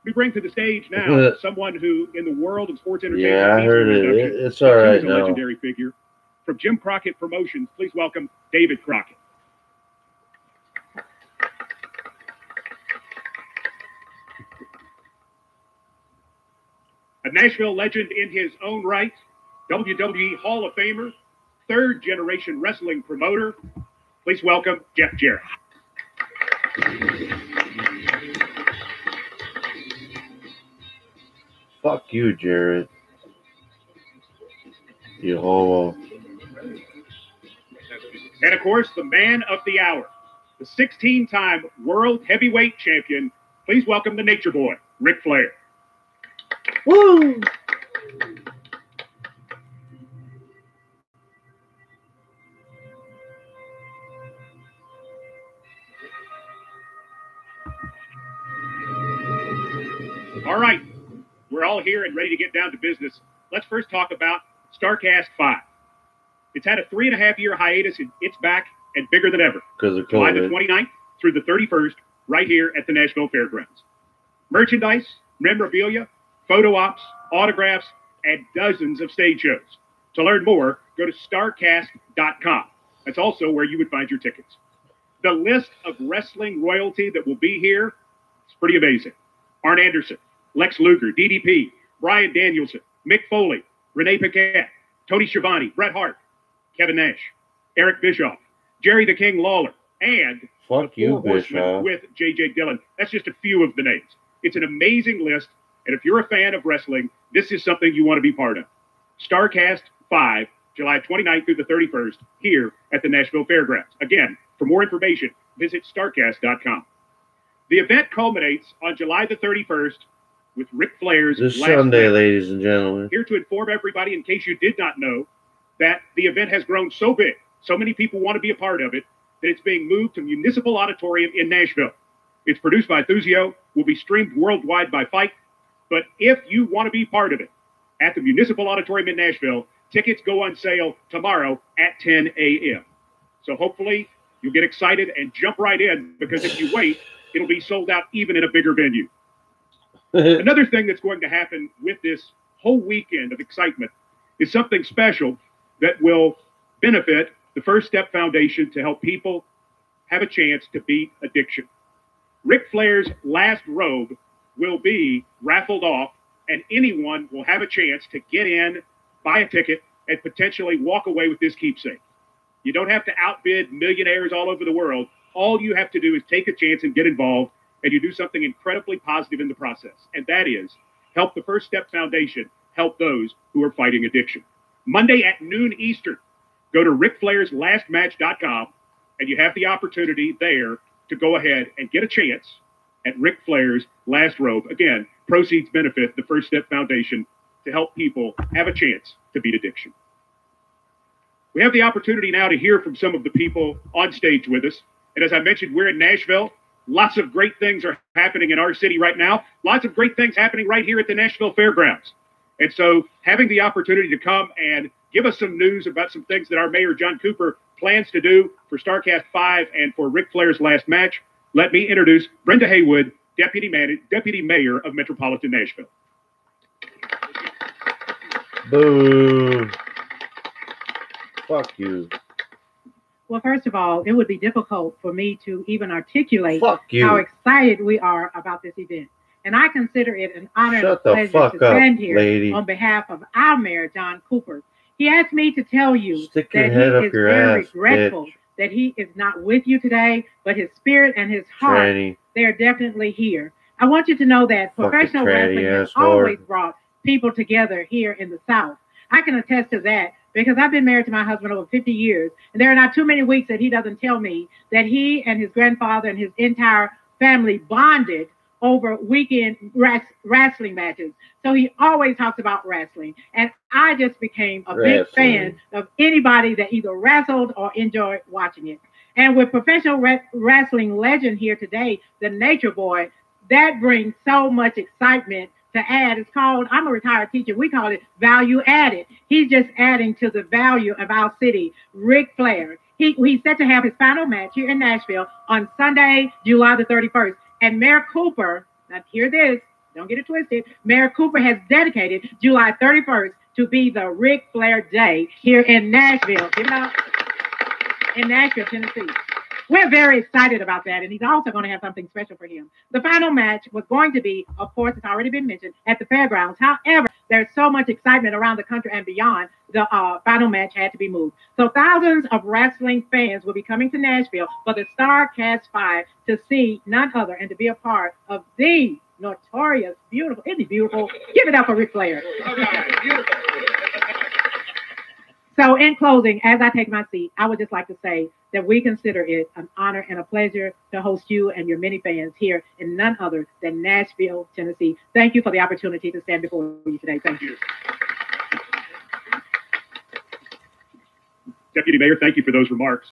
We bring to the stage now someone who, in the world of sports entertainment, yeah, I heard it. It's all right now. A legendary figure. From Jim Crockett Promotions, please welcome David Crockett. A Nashville legend in his own right, WWE Hall of Famer, third-generation wrestling promoter. Please welcome Jeff Jarrett. Fuck you, Jarrett. You homo. And of course, the man of the hour, the 16-time world heavyweight champion. Please welcome the Nature Boy, Ric Flair. Woo! All right, we're all here and ready to get down to business. Let's first talk about StarCast 5. It's had a 3.5-year hiatus, and it's back and bigger than ever. Because of July the COVID. 29th through the 31st, right here at the Nashville Fairgrounds. Merchandise, memorabilia, photo ops, autographs, and dozens of stage shows. To learn more, go to starcast.com. That's also where you would find your tickets. The list of wrestling royalty that will be here is pretty amazing. Arn Anderson, Lex Luger, DDP, Bryan Danielson, Mick Foley, Renee Paquette, Tony Schiavone, Bret Hart, Kevin Nash, Eric Bischoff, Jerry the King Lawler, and Fuck the you, Four Horsemen Bischoff. with J.J. Dillon. That's just a few of the names. It's an amazing list, and if you're a fan of wrestling, this is something you want to be part of. StarCast 5, July 29th through the 31st, here at the Nashville Fairgrounds. Again, for more information, visit starcast.com. The event culminates on July the 31st with Ric Flair's This last Sunday, match. ladies and gentlemen. Here to inform everybody, in case you did not know, that the event has grown so big, so many people want to be a part of it, that it's being moved to Municipal Auditorium in Nashville. It's produced by Thuzio, will be streamed worldwide by Fight. But if you want to be part of it at the Municipal Auditorium in Nashville, tickets go on sale tomorrow at 10 a.m. So hopefully you'll get excited and jump right in, because if you wait, it'll be sold out even in a bigger venue. Another thing that's going to happen with this whole weekend of excitement is something special that will benefit the First Step Foundation to help people have a chance to beat addiction. Ric Flair's last robe will be raffled off, and anyone will have a chance to get in, buy a ticket, and potentially walk away with this keepsake. You don't have to outbid millionaires all over the world. All you have to do is take a chance and get involved, and you do something incredibly positive in the process, and that is help the First Step Foundation help those who are fighting addiction. Monday at noon Eastern, go to RicFlairsLastMatch.com, and you have the opportunity there to go ahead and get a chance at Ric Flair's last robe. Again, proceeds benefit the First Step Foundation to help people have a chance to beat addiction. We have the opportunity now to hear from some of the people on stage with us. And as I mentioned, we're in Nashville. Lots of great things are happening in our city right now. Lots of great things happening right here at the Nashville Fairgrounds. And so having the opportunity to come and give us some news about some things that our Mayor John Cooper plans to do for StarCast 5 and for Ric Flair's last match, let me introduce Brenda Haywood, Deputy Mayor of Metropolitan Nashville. Boo. Fuck you. Well, first of all, it would be difficult for me to even articulate Fuck you. how excited we are about this event. And I consider it an honor Shut and the a pleasure fuck to stand up, here lady. on behalf of our Mayor, John Cooper. He asked me to tell you Stick your that head he up is your very ass, regretful bitch. that he is not with you today, but his spirit and his heart, Tranny. they're definitely here. I want you to know that Fucking professional tranny wrestling has ass whore. always brought people together here in the South. I can attest to that because I've been married to my husband over 50 years, and there are not too many weeks that he doesn't tell me that he and his grandfather and his entire family bonded over weekend wrestling matches. So he always talks about wrestling, and I just became a big fan of anybody that either wrestled or enjoyed watching it. And with professional wrestling legend here today, the Nature Boy, that brings so much excitement to add. It's called, I'm a retired teacher, we call it value added. He's just adding to the value of our city. Ric Flair, he's set to have his final match here in Nashville on Sunday, July the 31st. And Mayor Cooper, now hear this, don't get it twisted, Mayor Cooper has dedicated July 31st to be the Ric Flair Day here in Nashville. Give it up. In Nashville, Tennessee. We're very excited about that, and he's also going to have something special for him. The final match was going to be, of course, it's already been mentioned, at the fairgrounds. However, there's so much excitement around the country and beyond, the final match had to be moved. So thousands of wrestling fans will be coming to Nashville for the StarCast 5 to see none other and to be a part of the notorious, beautiful, isn't he beautiful? Give it up for Ric Flair. So in closing, as I take my seat, I would just like to say that we consider it an honor and a pleasure to host you and your many fans here in none other than Nashville, Tennessee. Thank you for the opportunity to stand before you today. Thank you. Deputy Mayor, thank you for those remarks.